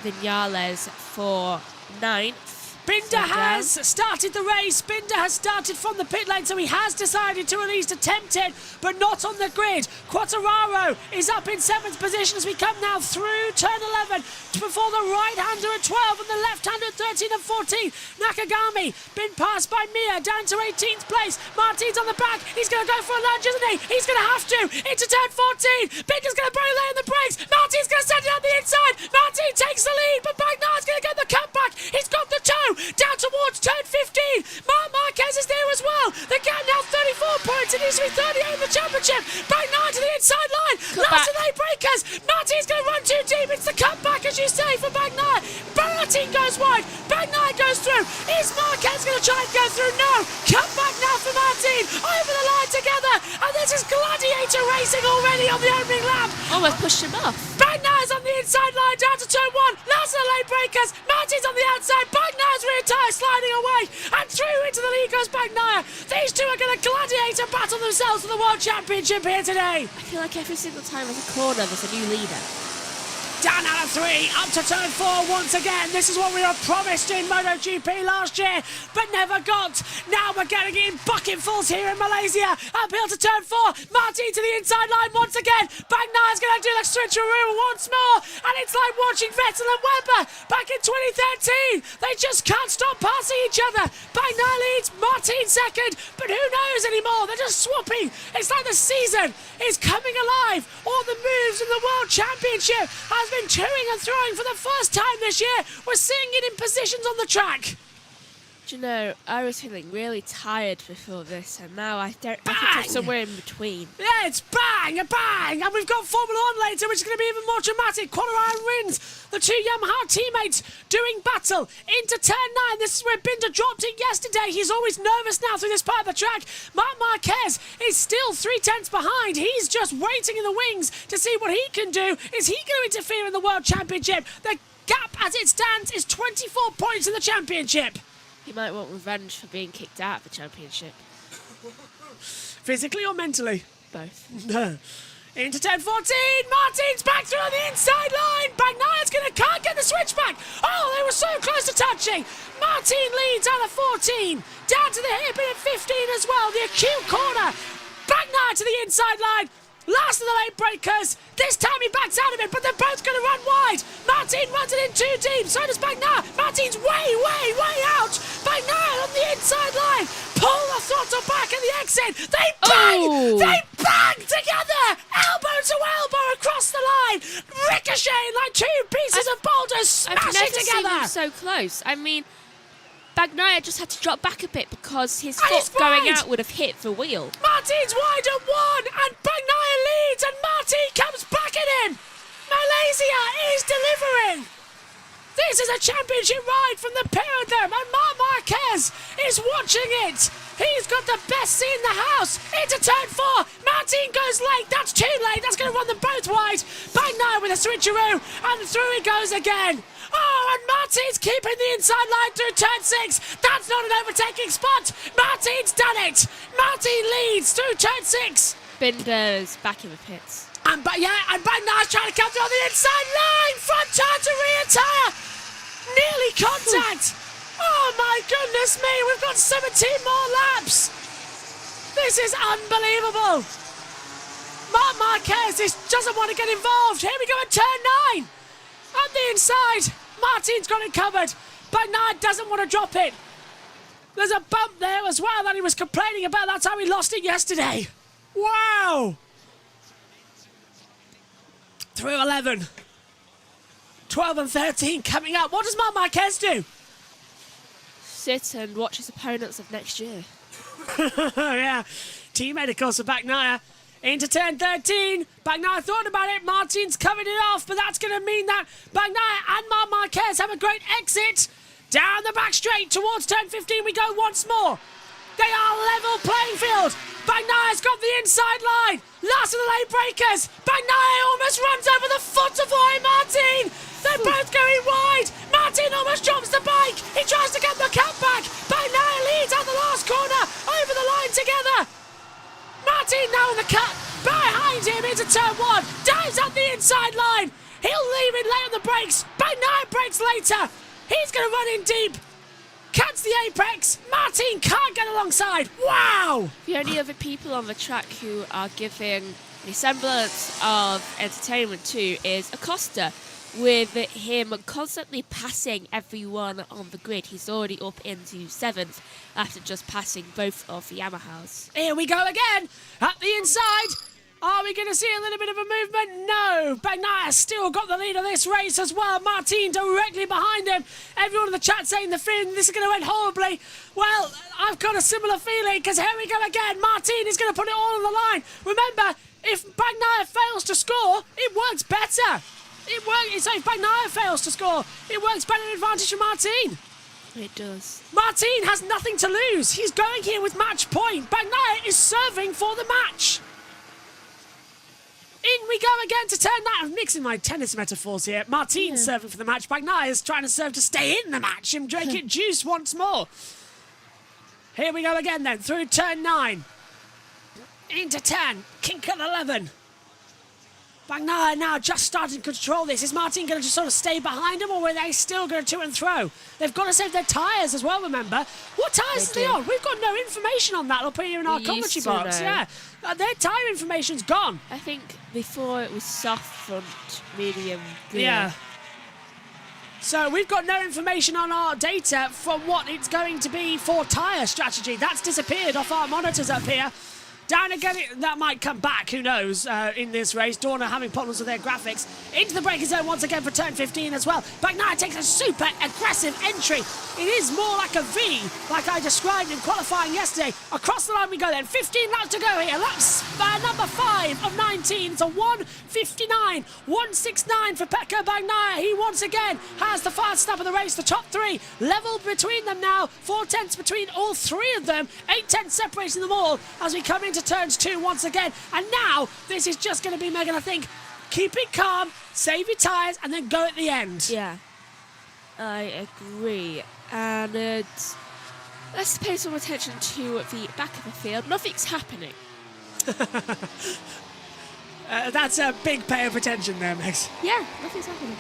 Vinales for 9th. Binder has started the race. Binder has started from the pit lane, so he has decided to at least attempt it, but not on the grid. Quartararo is up in 7th position as we come now through turn 11 before the right-hander at 12 and the left-hander at 13 and 14. Nakagami been passed by Mir down to 18th place. Martin's on the back. He's going to go for a lunge, isn't he? He's going to have to. Into turn 14. Binder's going to barely lay on the brakes. Martin's going to send it on the inside. Martin takes the lead, but Bagnaia's going to get the cutback. He's got the toe. Down towards turn 15. Marquez is there as well. The gap now 34 points. It needs to be 38 in the championship. Bagnaia to the inside line. Last of the breakers. Martin's going to run too deep. It's the cutback, as you say, for Bagnaia. Martin goes wide. Bagnaia goes through. Is Marquez going to try and go through? No. Cutback now for Martin. Over the line together. And this is gladiator racing already on the opening lap. Almost pushed him off. Bagnaia's on the inside line down to turn 1. Last of the lane breakers. Martin's on the outside. Bagnaia's rear tyre sliding away, and through into the lead goes Bagnaia. These two are going to gladiator battle themselves for the World Championship here today. I feel like every single time there's a corner, there's a new leader. Down out of 3, up to turn 4 once again. This is what we were promised in MotoGP last year, but never got. Now we're getting it in bucketfuls here in Malaysia. Uphill to turn 4. Martin to the inside line once again. Bagnaia's going to do the switcheroo once more, and it's like watching Vettel and Webber back in 2013. They just can't stop passing each other. Bagnaia leads, Martin second, but who knows anymore? They're just swapping. It's like the season is coming alive. All the moves in the World Championship has been toing and throwing for the first time this year. We're seeing it in positions on the track. Do you know, I was feeling really tired before this, and now I think I'm somewhere in between. Yeah, it's bang, a bang, and we've got Formula 1 later, which is going to be even more dramatic. Qualifying wins. The two Yamaha teammates doing battle into turn 9. This is where Binder dropped it yesterday. He's always nervous now through this part of the track. Marc Marquez is still 3/10 behind. He's just waiting in the wings to see what he can do. Is he going to interfere in the World Championship? The gap as it stands is 24 points in the championship. He might want revenge for being kicked out of the championship. Physically or mentally? Both. Into turn 14, Martin's back through on the inside line. Bagnaia's can't get the switch back. Oh, they were so close to touching. Martin leads out of 14, down to the hairpin at 15 as well. The acute corner. Bagnaia to the inside line. Last of the late breakers. This time he backs out of it, but they're both going to run wide. Martin runs it in too deep. So does Bagnaia. Martin's way out. Bagnaia on the inside line. Pull the throttle back at the exit. They bang! Oh. They bang together! Elbow to elbow across the line. Ricocheting like two pieces of boulders I've smashing never seen together. them so close. I mean, Bagnaia just had to drop back a bit because his And he's foot going wide. out would have hit the wheel. Martin's wide at 1, and Bagnaia leads, and Martin comes back at him. Malaysia is delivering. This is a championship ride from the pair of them, and Marc Marquez is watching it. He's got the best seat in the house. Into turn 4. Martin goes late. That's too late. That's going to run them both wide. Bagnaia with a switcheroo, and through he goes again. Oh, and Martin's keeping the inside line through turn 6. That's not an overtaking spot. Martin's done it. Martin leads through turn 6. Binder's back in the pits. And Bagnaia's trying to come through on the inside line. Front tire to rear tire. Nearly contact. Oh my goodness me. We've got 17 more laps. This is unbelievable. Marc Marquez doesn't want to get involved. Here we go at turn 9. On the inside, Martin's got it covered. Bagnaia doesn't want to drop it. There's a bump there as well that he was complaining about. That's how he lost it yesterday. Wow. Through 11. 12 and 13 coming up. What does Marc Marquez do? Sit and watch his opponents of next year. Yeah. Teammate, of course, of Bagnaia. Into turn 13. Bagnaia thought about it. Martin's covered it off, but that's going to mean that Bagnaia and Marc Marquez have a great exit. Down the back straight towards turn 15 we go once more. They are level playing field. Bagnaia's got the inside line. Last of the late breakers. Bagnaia almost runs over the foot of Martin. They're both going wide. Martin almost drops the bike. He tries to get the cut back. Bagnaia leads out the last corner. Over the line together. Martin now in the cut. Behind him into turn 1. Dives up the inside line. He'll leave it late on the brakes. Bagnaia brakes later. He's going to run in deep. Cuts the apex. Martin can't get alongside. Wow. The only other people on the track who are giving a semblance of entertainment to is Acosta, with him constantly passing everyone on the grid. He's already up into 7th after just passing both of the Yamahas. Here we go again. At the inside. Are we going to see a little bit of a movement? No. Bagnaia still got the lead of this race as well. Martin directly behind him. Everyone in the chat saying this is going to end horribly. Well, I've got a similar feeling because here we go again. Martin is going to put it all on the line. Remember, if Bagnaia fails to score, it works better. So if Bagnaia fails to score, it works better in advantage for Martin. It does. Martin has nothing to lose. He's going here with match point. Bagnaia is serving for the match. In we go again to turn 9. I'm mixing my tennis metaphors here. Martin's serving for the match. Bagnaia is trying to serve to stay in the match and drink it juice once more. Here we go again then, through turn 9. Into 10. Kink at 11. Bagnaia now just starting to control this. Is Martin going to just sort of stay behind him, or are they still going to and throw? They've got to save their tyres as well, remember. What tyres are they on? We've got no information on that. I'll put you in our commentary box. Yeah, their tyre information's gone. I think before it was soft front, medium, rear. Yeah. So we've got no information on our data from what it's going to be for tyre strategy. That's disappeared off our monitors up here. Down again, that might come back, who knows, in this race. Dorna having problems with their graphics. Into the braking zone once again for turn 15 as well. Bagnaia takes a super aggressive entry. It is more like a V, like I described in qualifying yesterday. Across the line we go then. 15 laps to go here. Laps number 5 of 19. It's a 1:59, 1:69 for Pecco Bagnaia. He once again has the fastest lap of the race. The top 3 level between them now. 4 tenths between all 3 of them. 8 tenths separating them all as we come into turns 2 once again. And now this is just going to be Megan, I think. Keep it calm, save your tyres, and then go at the end. Yeah, I agree. And let's pay some attention to the back of the field. Nothing's happening. That's a big pay of attention there, Megs. Yeah, nothing's happening.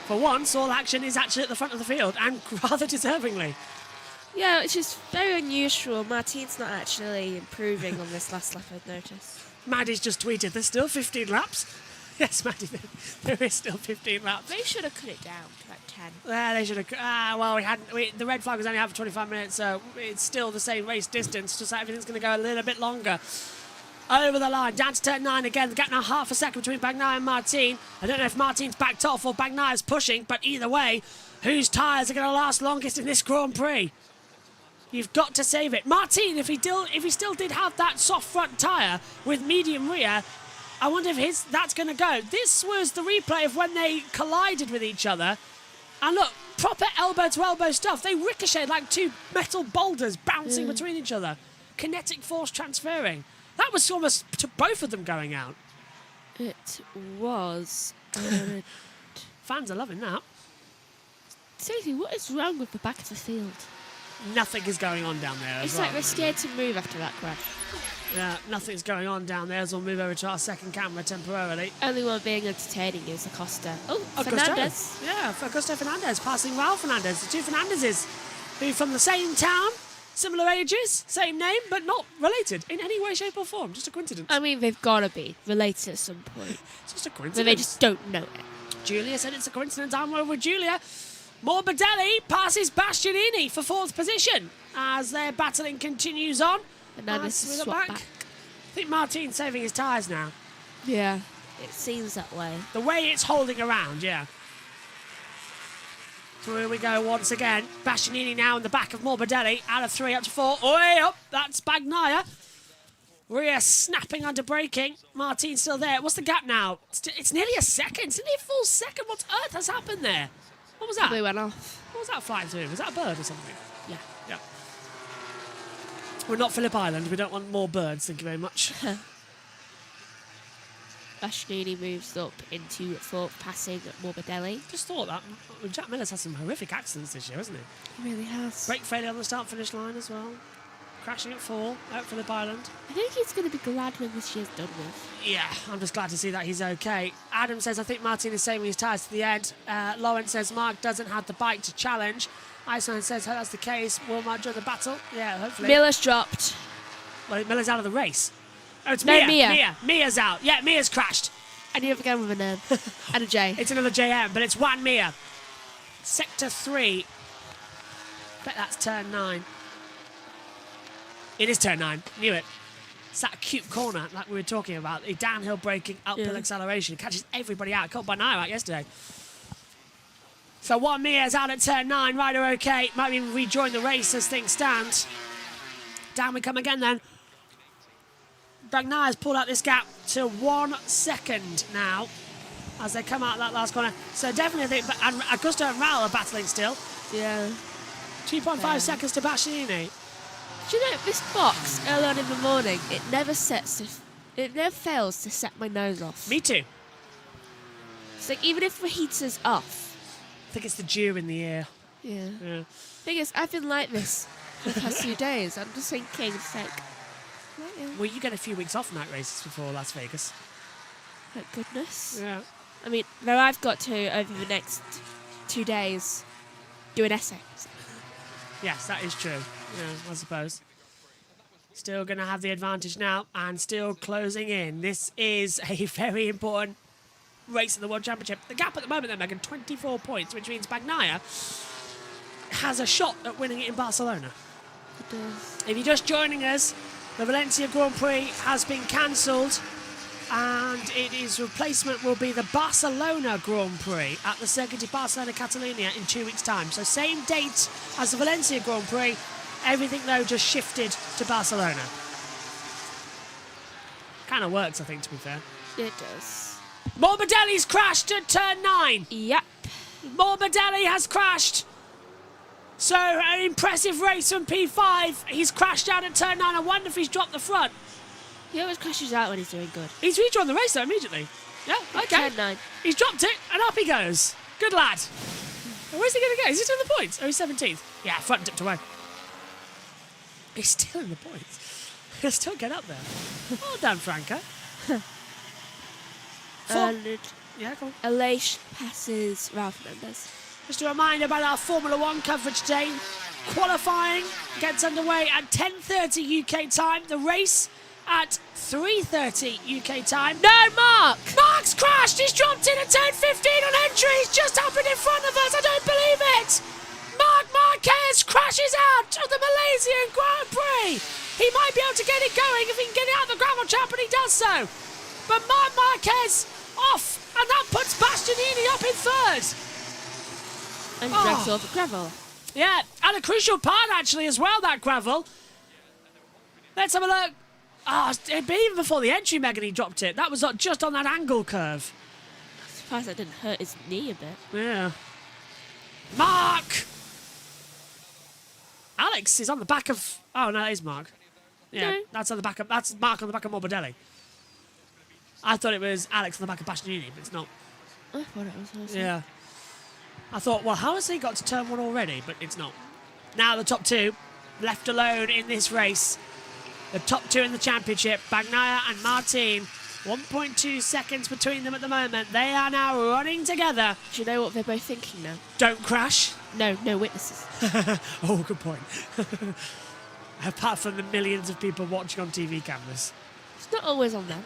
For once, all action is actually at the front of the field, and rather deservingly. Yeah, which is very unusual. Martin's not actually improving on this last lap, I've noticed. Maddie's just tweeted, there's still 15 laps. Yes, Maddie, there is still 15 laps. They should have cut it down to like 10. They should have. Well, the red flag was only out for 25 minutes, so it's still the same race distance, just that everything's going to go a little bit longer. Over the line, down to turn 9 again. The gap now half a second between Bagnaia and Martin. I don't know if Martin's backed off or Bagnaia's pushing, but either way, whose tyres are going to last longest in this Grand Prix? You've got to save it. Martin, if he still did have that soft front tyre with medium rear, I wonder if that's going to go. This was the replay of when they collided with each other. And look, proper elbow-to-elbow stuff. They ricocheted like 2 metal boulders bouncing between each other. Kinetic force transferring. That was almost to both of them going out. It was. Fans are loving that. Seriously, what is wrong with the back of the field? Nothing is going on down there. It's like they're scared to move after that crash. Yeah, nothing's going on down there as we'll move over to our second camera temporarily. Only one being entertaining is Acosta. Oh, Augusto. Fernandez. Yeah, Augusto Fernandez passing Raul Fernandez. The 2 Fernandezes who from the same town, similar ages, same name, but not related in any way, shape or form. Just a coincidence. I mean, they've got to be related at some point. It's just a coincidence. But they just don't know it. Julia said it's a coincidence. I'm over with Julia. Morbidelli passes Bastianini for 4th position as their battling continues on. Fernandez swap back. I think Martin's saving his tyres now. Yeah, it seems that way. The way it's holding around, yeah. So here we go once again. Bastianini now in the back of Morbidelli. Out of 3 up to 4. Way up. That's Bagnaia. Rear snapping under braking. Martin's still there. What's the gap now? It's nearly a second. It's nearly a full second. What on earth has happened there? What was that? Probably went off. What was that flying through? Was that a bird or something? Yeah. Yeah. We're not Phillip Island. We don't want more birds. Thank you very much. Bastianini moves up into 4th, passing Morbidelli. Just thought that. Jack Miller's had some horrific accidents this year, hasn't he? He really has. Brake failure on the start-finish line as well. Crashing at 4 out for the island. I think he's going to be glad when this year's done with. Yeah, I'm just glad to see that he's okay. Adam says, I think Martin is saving his tyres to the end. Lawrence says, Mark doesn't have the bike to challenge. Iceland says, oh, that's the case. Will Mark join the battle? Yeah, hopefully. Miller's dropped. Well, Miller's out of the race. Oh, it's No, Mia. Mia's out. Yeah, Mia's crashed. And you have again with an M and a J. It's another JM, but it's one Mia. Sector 3. I bet that's turn 9. It is turn 9. Knew it. It's that acute corner like we were talking about. The downhill braking, uphill acceleration. It catches everybody out. Caught by Bagnaia out yesterday. So one Mia's out at turn 9. Rider okay. Might even rejoin the race as things stand. Down we come again then. Bagnaia's pulled out this gap to 1 second now as they come out of that last corner. So definitely, and Augusto and Raul are battling still. Yeah. 2.5 seconds to Bastianini. Do you know, this box early on in the morning, it never fails to set my nose off. Me too. It's like, even if the heater's off. I think it's the dew in the air. Yeah. Thing is, I've been like this for the past few days. I'm just thinking, it's like, well, you get a few weeks off night races before Las Vegas. thank goodness. Yeah. I mean, though I've got to, over the next 2 days, do an essay. Yes, that is true. Yeah, I suppose. Still going to have the advantage now and still closing in. This is a very important race in the World Championship. The gap at the moment, then, Megan, 24 points, which means Bagnaia has a shot at winning it in Barcelona. It does. If you're just joining us, The Valencia Grand Prix has been cancelled, and its replacement will be the Barcelona Grand Prix at the Circuit de Barcelona Catalunya in 2 weeks' time. So same date as the Valencia Grand Prix, everything though just shifted to Barcelona. Kind of works, I think, to be fair. It does. Morbidelli's crashed at turn 9. Yep. Morbidelli has crashed. So an impressive race from P5. He's crashed out at turn 9. I wonder if he's dropped the front. He always crashes out when he's doing good. He's redrawn the race though immediately. Yeah, okay. Turn 9. He's dropped it and up he goes. Good lad. Where's he going to go? Is he still in the points? Oh, he's 17th. Yeah, front dipped away. He's still in the points. He'll still get up there. Well done, Franco. And Yeah, go on. Aleix passes Ralph Mendes. Just a reminder about our Formula 1 coverage today. Qualifying gets underway at 10:30 UK time. The race at 3:30 UK time. No, Mark! Mark's crashed! He's dropped in at turn 15 on entry! He's just happened in front of us! I don't believe it! Marc Marquez crashes out of the Malaysian Grand Prix! He might be able to get it going if he can get it out of the gravel trap, and he does so! But Marc Marquez off, and that puts Bastianini up in third! And drags off the gravel. Yeah, and a crucial part actually as well, that gravel. Let's have a look. It'd been even before the entry, Megan, he dropped it. That was just on that angle curve. I'm surprised that didn't hurt his knee a bit. Yeah. Mark! Alex is on the back of... Oh, no, that is Mark. Yeah, No. that's on the back of... That's Mark on the back of Morbidelli. I thought it was Alex on the back of Bastianini, but it's not. I thought it was also. Yeah. I thought, well, how has he got to turn 1 already? But it's not. Now the top 2, left alone in this race. The top 2 in the championship, Bagnaia and Martin. 1.2 seconds between them at the moment. They are now running together. Do you know what they're both thinking now? Don't crash. No witnesses. Oh, good point. Apart from the millions of people watching on TV cameras. It's not always on them.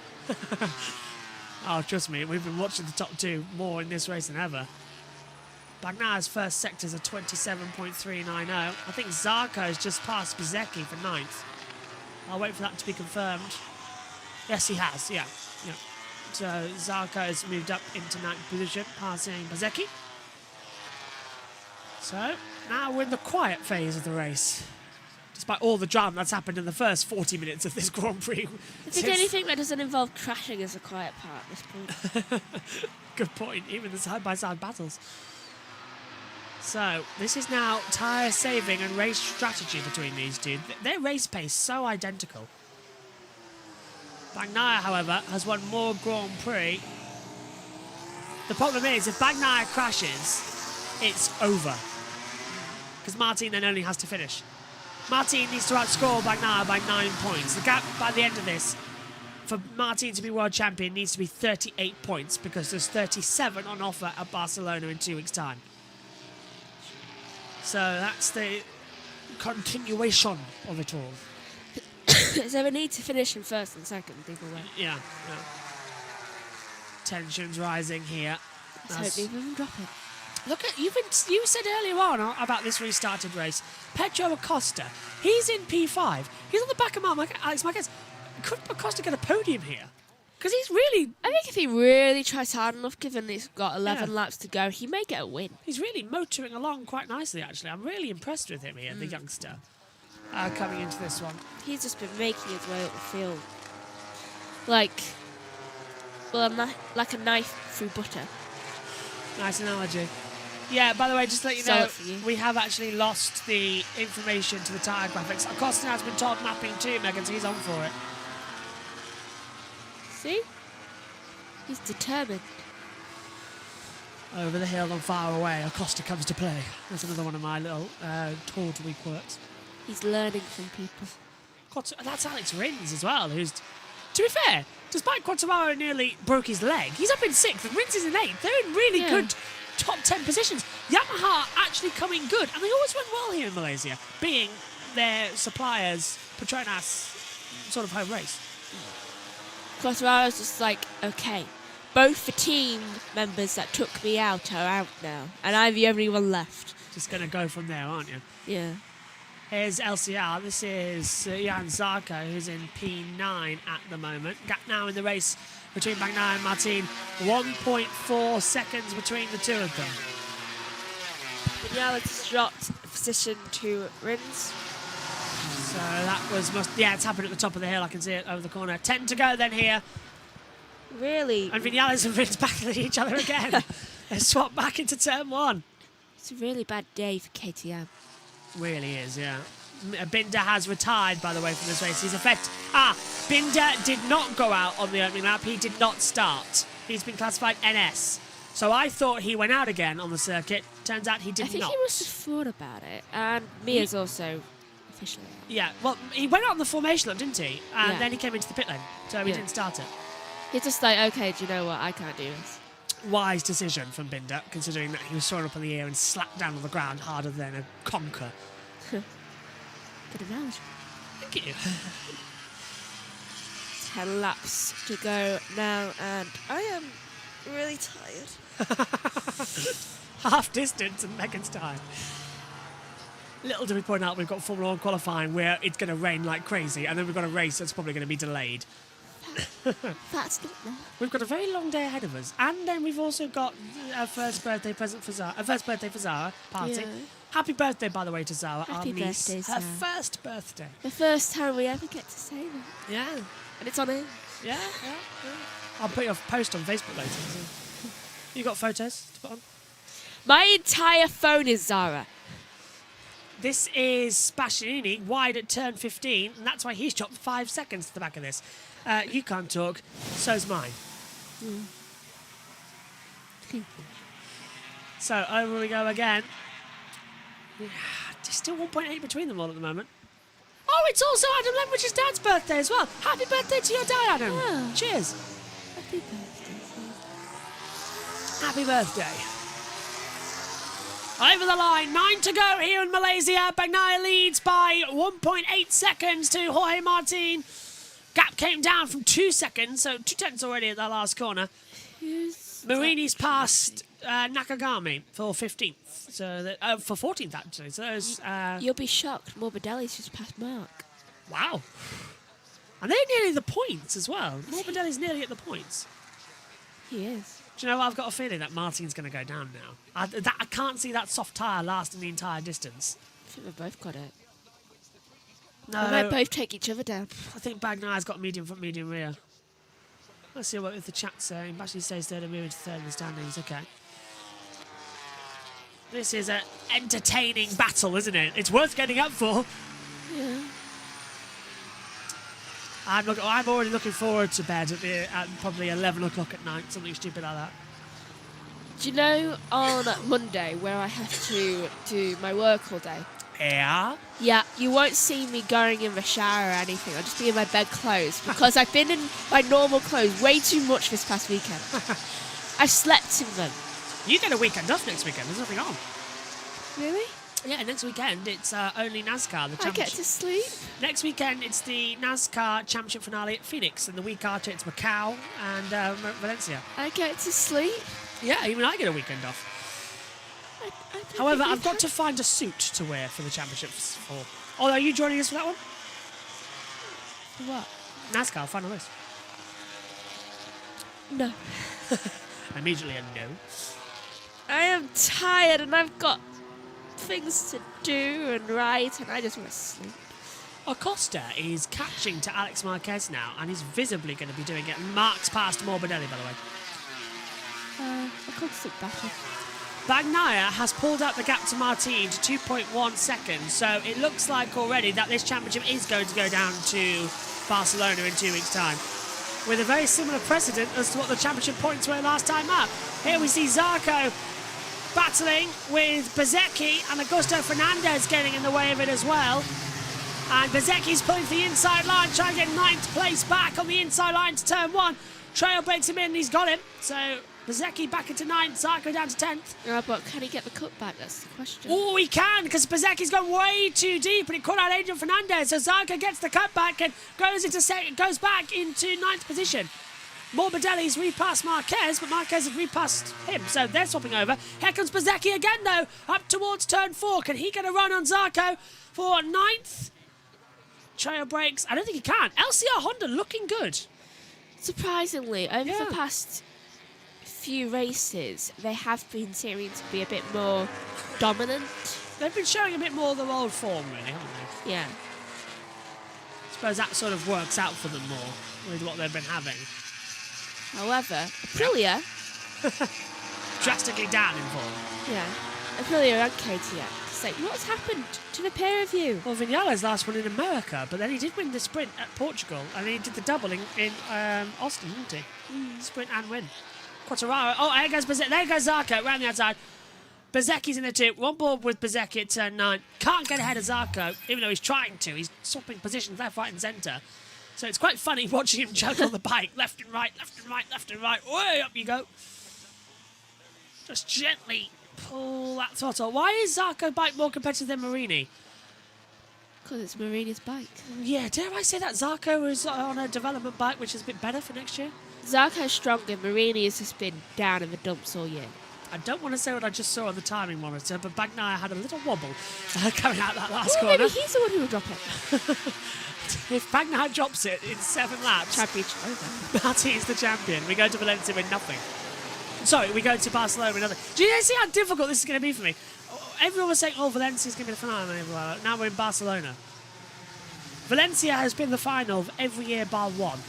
Oh, trust me, we've been watching the top 2 more in this race than ever. Bagnaia's first sectors are 27.390. I think Zarco's just passed Bezecchi for 9th. I'll wait for that to be confirmed. Yes, he has, yeah. So Zarco has moved up into 9th position, passing Bezecchi. So now we're in the quiet phase of the race. Despite all the drama that's happened in the first 40 minutes of this Grand Prix. I think anything that doesn't involve crashing is a quiet part at this point. Good point, even the side-by-side battles. So, this is now tyre saving and race strategy between these two. Their race pace so identical. Bagnaia, however, has won more Grand Prix. The problem is, if Bagnaia crashes, it's over. Because Martin then only has to finish. Martin needs to outscore Bagnaia by 9 points. The gap by the end of this, for Martin to be world champion, needs to be 38 points, because there's 37 on offer at Barcelona in 2 weeks' time. So that's the continuation of it all. So we need to finish in first and second, either way. Yeah. Tensions rising here. Let's hope neither of them drop it. Look at you said earlier on about this restarted race. Pedro Acosta, he's in P5. He's on the back of Alex Marquez. Could Acosta get a podium here? Because he's really... I think if he really tries hard enough, given he's got 11 laps to go, he may get a win. He's really motoring along quite nicely, actually. I'm really impressed with him here, the youngster, coming into this one. He's just been making his way up the field. Like a knife through butter. Nice analogy. Yeah, by the way, just to let you know, we have actually lost the information to the tyre graphics. Acosta has been told mapping 2, Megan, so he's on for it. See? He's determined. Over the hill and far away, Acosta comes to play. That's another one of my little Tour de Week quirks. He's learning from people. That's Alex Rins as well, who's, to be fair, despite Quartararo nearly broke his leg, he's up in 6th and Rins is in 8th. They're in really good top 10 positions. Yamaha actually coming good, and they always went well here in Malaysia, being their suppliers, Petronas, sort of home race. Quartararo's just like, okay, both the team members that took me out are out now, and I'm the only one left. Just going to go from there, aren't you? Yeah. Here's LCR. This is Jan Zarco, who's in P9 at the moment. Gap now in the race between Bagnaia and Martin. 1.4 seconds between the two of them. Yeah, it's dropped position to Rins. So that was yeah, it's happened at the top of the hill. I can see it over the corner. 10 to go then here. Really? And Vinales and Rins battling each other again. They swap back into turn 1. It's a really bad day for KTM. Really is, yeah. Binder has retired, by the way, from this race. He's Binder did not go out on the opening lap. He did not start. He's been classified NS. So I thought he went out again on the circuit. Turns out he did not. I think he must have thought about it. And Mia's also officially out. Yeah, well, he went out on the formation lap, didn't he? And then he came into the pit lane, so he didn't start it. He's just like, okay, do you know what? I can't do this. Wise decision from Binder, considering that he was soaring up in the air and slapped down on the ground harder than a conker. Good analogy. Thank you. 10 laps to go now, and I am really tired. Half distance and Megan's time. Little do we point out, we've got Formula 1 qualifying where it's going to rain like crazy, and then we've got a race that's probably going to be delayed. That's not long. We've got a very long day ahead of us, and then we've also got a first birthday present for Zara, a first birthday for Zara party. Yeah. Happy birthday, by the way, to Zara, Happy our niece. birthday, Her Zara. first birthday. The first time we ever get to say that. Yeah, And it's on it. yeah. I'll put your post on Facebook later. You got photos to put on? My entire phone is Zara. This is Bastianini, wide at turn 15, and that's why he's dropped 5 seconds to the back of this. You can't talk, so's mine. So over we go again. There's still 1.8 between them all at the moment. Oh, it's also Adam Lembrich's dad's birthday as well. Happy birthday to your dad, Adam. Yeah. Cheers. Happy birthday. Happy birthday. Over the line, 9 to go here in Malaysia. Bagnaia leads by 1.8 seconds to Jorge Martin. Gap came down from 2 seconds, so 2 tenths already at that last corner. Marini's passed Nakagami for 15th, so that, for 14th actually. So there's, You'll be shocked. Morbidelli's just past Mark. wow, and they're nearly the points as well. Morbidelli's nearly at the points. He is. Do you know what? I've got a feeling that Martin's going to go down now. I can't see that soft tyre lasting the entire distance. I think they've both got it. No, They might both take each other down. I think Bagnaia's got medium front, medium rear. Let's see what the chat's saying. Bashley says third and moving to third in the standings. Okay. This is an entertaining battle, isn't it? It's worth getting up for. Yeah. I'm already looking forward to bed at probably 11 o'clock at night, something stupid like that. Do you know on Monday where I have to do my work all day? Yeah? Yeah, you won't see me going in the shower or anything. I'll just be in my bed clothes because I've been in my normal clothes way too much this past weekend. I slept in them. You get a weekend off next weekend, there's nothing on. Really? Yeah, next weekend it's only NASCAR, the I championship. get to sleep? Next weekend it's the NASCAR championship finale at Phoenix, and the week after it's Macau and Valencia. I get to sleep? Yeah, even I get a weekend off. I don't However, think I've we've got had- to find a suit to wear for the championships. Oh, are you joining us for that one? For what? NASCAR, final race. No. Immediately a no. I am tired and I've got things to do and write and I just want to sleep. Acosta is catching to Alex Marquez now, and he's visibly going to be doing it. Mark's past Morbidelli, by the way. A constant battle. Bagnaia has pulled up the gap to Martin to 2.1 seconds, so it looks like already that this championship is going to go down to Barcelona in 2 weeks' time, with a very similar precedent as to what the championship points were last time up. Here we see Zarco battling with Bezzecchi, and Augusto Fernandez getting in the way of it as well. And Bezzecchi's pulling for the inside line, trying to get 9th place back on the inside line to turn 1. Trail breaks him in, and he's got him. So Bezzecchi back into 9th, Zarco down to 10th. Yeah, but can he get the cut back? That's the question. Oh, he can, because Bezzecchi's gone way too deep, and it caught out Adrian Fernandez. So Zarco gets the cut back and goes back into 9th position. Morbidelli's repassed Marquez, but Marquez has repassed him, so they're swapping over. Here comes Bezzecchi again, though, up towards turn 4. Can he get a run on Zarco for 9th? Trail breaks. I don't think he can. LCR Honda looking good. Surprisingly, over the past few races, they have been seeming to be a bit more dominant. They've been showing a bit more of their old form, really, haven't they? Yeah. I suppose that sort of works out for them more with what they've been having. However, Aprilia, Drastically down in form. yeah, Aprilia and KTM. It's like, what's happened to the pair of you? Well, Vinales last one in America, but then he did win the sprint at Portugal, and he did the double in Austin, didn't he? Sprint and win. Quartararo. Oh, there goes Bezzecchi. There goes Zarco round the outside. Bezzecchi's in the 2. One board with Bezzecchi at turn 9. Can't get ahead of Zarco, even though he's trying to. He's swapping positions left, right, and centre. So it's quite funny watching him choke on the bike, left and right, left and right, left and right. Way up you go. Just gently pull that throttle. Why is Zarco's bike more competitive than Marini? Because it's Marini's bike. Yeah, dare I say that Zarco is on a development bike, which is a bit better for next year? Zarco's stronger. Marini has just been down in the dumps all year. I don't want to say what I just saw on the timing monitor, but Bagnaia had a little wobble coming out that last Well, corner. maybe he's the one who will drop it. If Bagnaia drops it in 7 laps, Championship over. Martin's the champion. We go to Valencia with nothing. Sorry, we go to Barcelona with nothing. Do you see how difficult this is going to be for me? Everyone was saying, oh, Valencia's going to be the final. Now we're in Barcelona. Valencia has been the final of every year bar one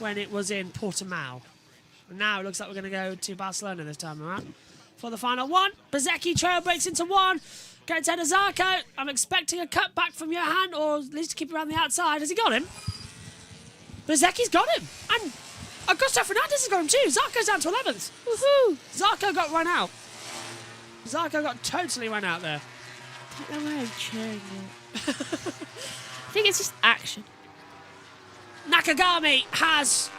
when it was in Portimao. And now it looks like we're going to go to Barcelona this time around for the final one. Bezzecchi trail breaks into 1. Gets ahead of Zarco. I'm expecting a cut back from Johan, or at least to keep around the outside. Has he got him? Bezzecchi's got him. And Augusto Fernandez has got him too. Zarco's down to 11th. Woohoo! Zarco got run out. Zarco got totally run out there. I don't know why I'm cheering it. I think it's just action. Nakagami has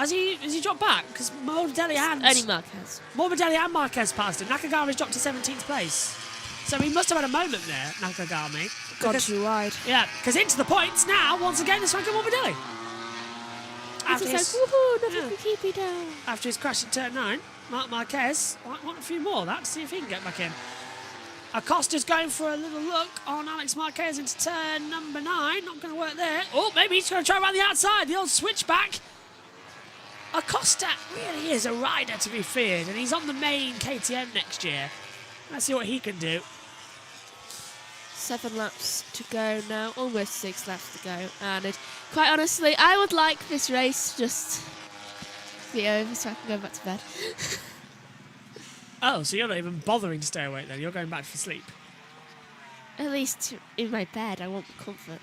he dropped back? Because Morbidelli and Only Marquez. Morbidelli and Marquez passed him. Nakagami's dropped to 17th place. So he must have had a moment there, Nakagami. Gone too wide. Yeah, because into the points now, once again, it's Franco Morbidelli. It's like, woohoo, nothing can keep me down. After his crash at turn 9, Marc Marquez might want a few more of that to see if he can get back in. Acosta's going for a little look on Alex Marquez into turn number 9. Not going to work there. Oh, maybe he's going to try around the outside. The old switchback. Acosta really is a rider to be feared, and he's on the main KTM next year. Let's see what he can do. 7 laps to go now, almost 6 laps to go, and quite honestly, I would like this race just to be over so I can go back to bed. Oh, so you're not even bothering to stay awake then? You're going back for sleep? At least in my bed, I want comfort.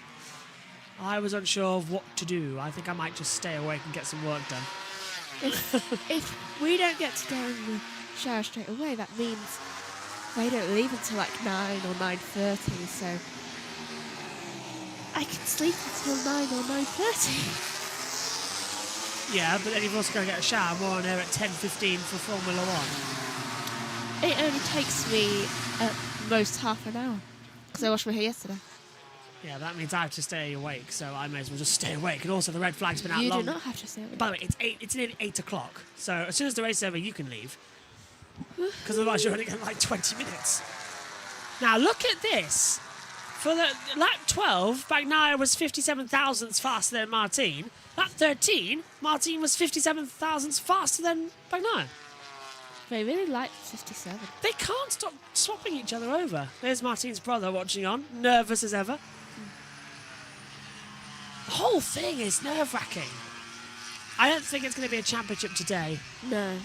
I was unsure of what to do. I think I might just stay awake and get some work done. If we don't get to go in the shower straight away, that means they don't leave until like 9 or 9:30, so I can sleep until 9 or 9:30. Yeah, but then you've also got to get a shower. More on air at 10:15 for Formula 1. It only takes me at most half an hour, because I washed my hair yesterday. Yeah, that means I have to stay awake, so I may as well just stay awake. And also, the red flag's been out You long. do not have to stay awake. By the way, it's nearly 8 o'clock. So as soon as the race is over, you can leave. Because otherwise you're only getting like 20 minutes. Now, look at this. For the lap 12, Bagnaia was 57 thousandths faster than Martin. Lap 13, Martin was 57 thousandths faster than Bagnaia. They really like 57. They can't stop swapping each other over. There's Martin's brother watching on, nervous as ever. The whole thing is nerve-wracking. I don't think it's going to be a championship today. No.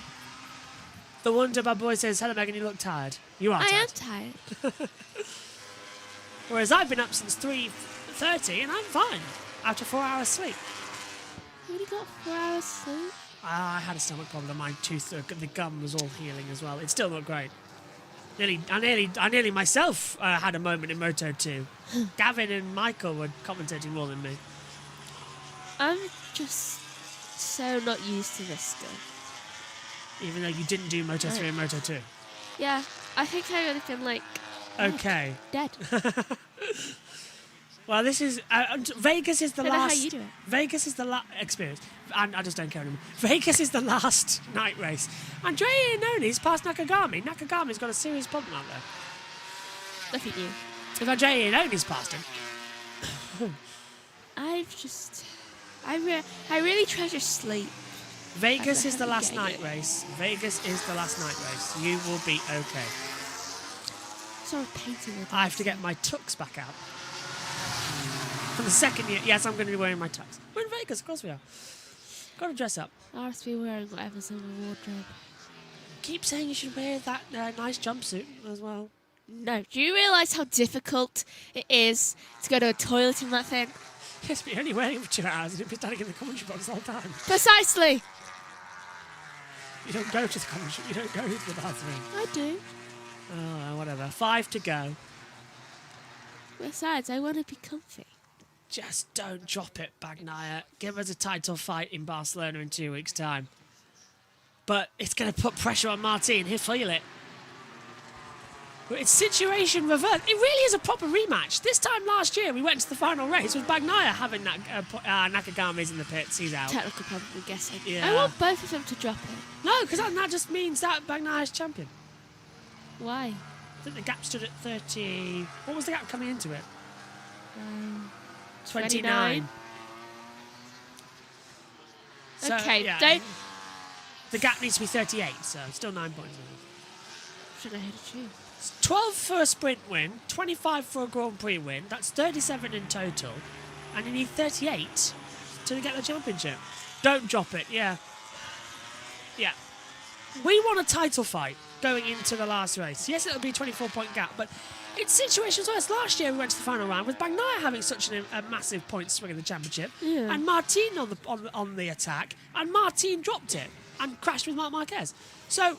The Wonder Bad Boy says, hello Megan, you look tired. You are tired. I am tired. Whereas I've been up since 3:30 and I'm fine after 4 hours sleep. You only got 4 hours sleep? I had a stomach problem. My tooth, the gum was all healing as well. It still looked great. I nearly myself had a moment in Moto 2. Gavin and Michael were commentating more than me. I'm just so not used to this stuff. Even though you didn't do Moto 3 and Moto 2. Yeah, I think I've only been like... Okay. Dead. Well, this is Vegas is the Don't know how last. you do it. Vegas is the last experience, and I just don't care anymore. Vegas is the last night race. Andrea Ianoni's passed Nakagami. Nakagami's got a serious problem out there. Nothing new. If Andrea Ianoni's passed him, I really treasure sleep. Vegas is the haven't last getting night it. race. Vegas is the last night race. You will be okay. Sort of painting with I have to get my tux back out. For the second year, yes, I'm going to be wearing my tux. We're in Vegas, of course we are. Got to dress up. I have to be wearing whatever's in my wardrobe. Keep saying you should wear that nice jumpsuit as well. No, do you realise how difficult it is to go to a toilet in that thing? Yes, but you're only wearing it for 2 hours and you'll be standing in the commentary box the whole time. Precisely. You don't go to the commentary, you don't go to the bathroom. I do. Oh, whatever. 5 to go. Besides, I want to be comfy. Just don't drop it, Bagnaia. Give us a title fight in Barcelona in 2 weeks' time. But it's going to put pressure on Martin. He'll feel it. But it's situation reversed. It really is a proper rematch. This time last year, we went to the final race with Bagnaia having Nakagami's in the pits. He's out. Technical problem, I'm guessing. Yeah. I want both of them to drop it. No, because that just means that Bagnaia's champion. Why? I think the gap stood at 30. What was the gap coming into it? 29. So, Okay, yeah, don't... the gap needs to be 38, so still 9 points. I don't know how to choose. 12 for a sprint win, 25 for a Grand Prix win. That's 37 in total. And you need 38 to get the championship. Don't drop it, yeah. Yeah. We want a title fight going into the last race. Yes, it'll be a 24-point gap, but it's situations worse. Last year we went to the final round with Bagnaia having such a massive point swing in the championship, and Martin on the attack, and Martin dropped it and crashed with Marc Marquez. So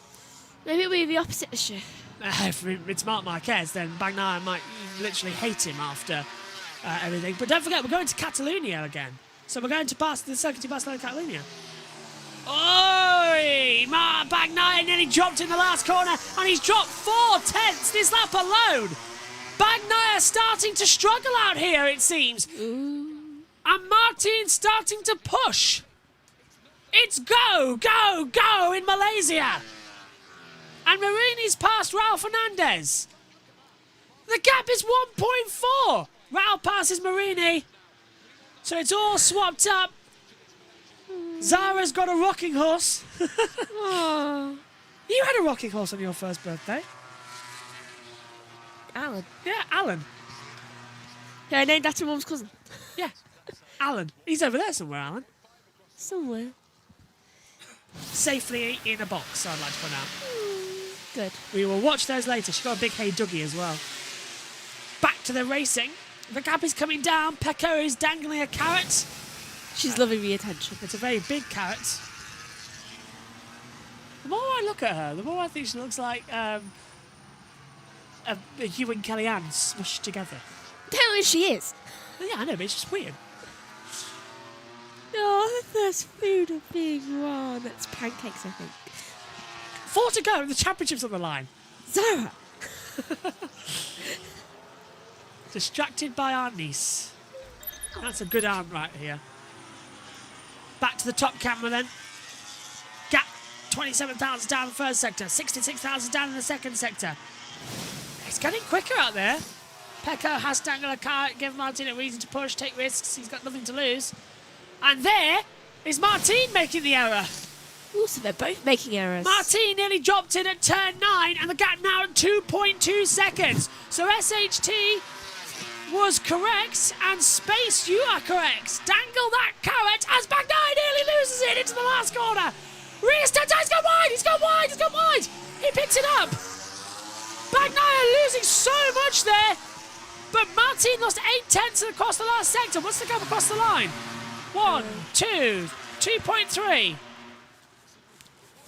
maybe it'll be the opposite this year. if it's Marc Marquez, then Bagnaia might literally hate him after everything. But don't forget, we're going to Catalonia again. So we're going to pass the Circuit de Barcelona Catalonia. Oi! Bagnaia nearly dropped in the last corner, and he's dropped 4/10 this lap alone. Bagnaia starting to struggle out here, it seems. And Martin's starting to push. It's go, go, go in Malaysia. And Marini's passed Raul Fernandez. The gap is 1.4. Raul passes Marini. So it's all swapped up. Zara's got a rocking horse. Oh. You had a rocking horse on your first birthday. Alan. Yeah, Alan. Yeah, I named after Mum's cousin. Yeah, Alan. He's over there somewhere, Alan. Somewhere. Safely in a box, I'd like to point out. Good. We will watch those later. She's got a big Hey Dougie as well. Back to the racing. The gap is coming down. Pecco is dangling a carrot. She's loving the attention. It's a very big carrot. The more I look at her, the more I think she looks like a Hugh and Kellyanne smushed together. Tell her she is. Yeah, I know, but it's just weird. Oh, the first food of being one. That's pancakes, I think. 4 to go, the championship's on the line. Zara! Distracted by our niece. That's a good aunt right here. Back to the top camera then. Gap 27,000 down in the first sector, 66,000 down in the second sector. It's getting quicker out there. Pecco has dangled a carrot, give Martin a reason to push, take risks. He's got nothing to lose. And there is Martin making the error. Ooh, so they're both making errors. Martin nearly dropped in at turn 9, and the gap now at 2.2 seconds. So SHT was correct, and Space, you are correct. Dangle that carrot as Bagnaia nearly loses it into the last corner. Restart, he's gone wide, he's gone wide, he's gone wide. He picks it up. Bagnaia losing so much there, but Martin lost 8/10 across the last sector. What's the gap across the line? 1, 2, 2.3.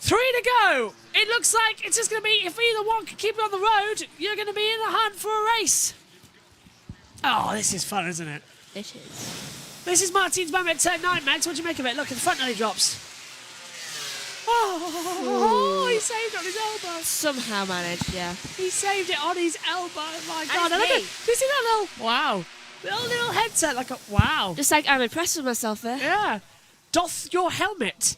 3 to go. It looks like it's just going to be, if either one can keep it on the road, you're going to be in the hunt for a race. Oh, this is fun, isn't it? It is. This is Martin's moment at turn 9, Max. What do you make of it? Look, in the front nearly drops. Oh, he saved it on his elbow. Somehow managed, yeah. He saved it on his elbow. Oh, my God. And Look me. at, do you see that little... Wow. Little headset, like a wow. Just like I'm impressed with myself there. Yeah. Doth your helmet.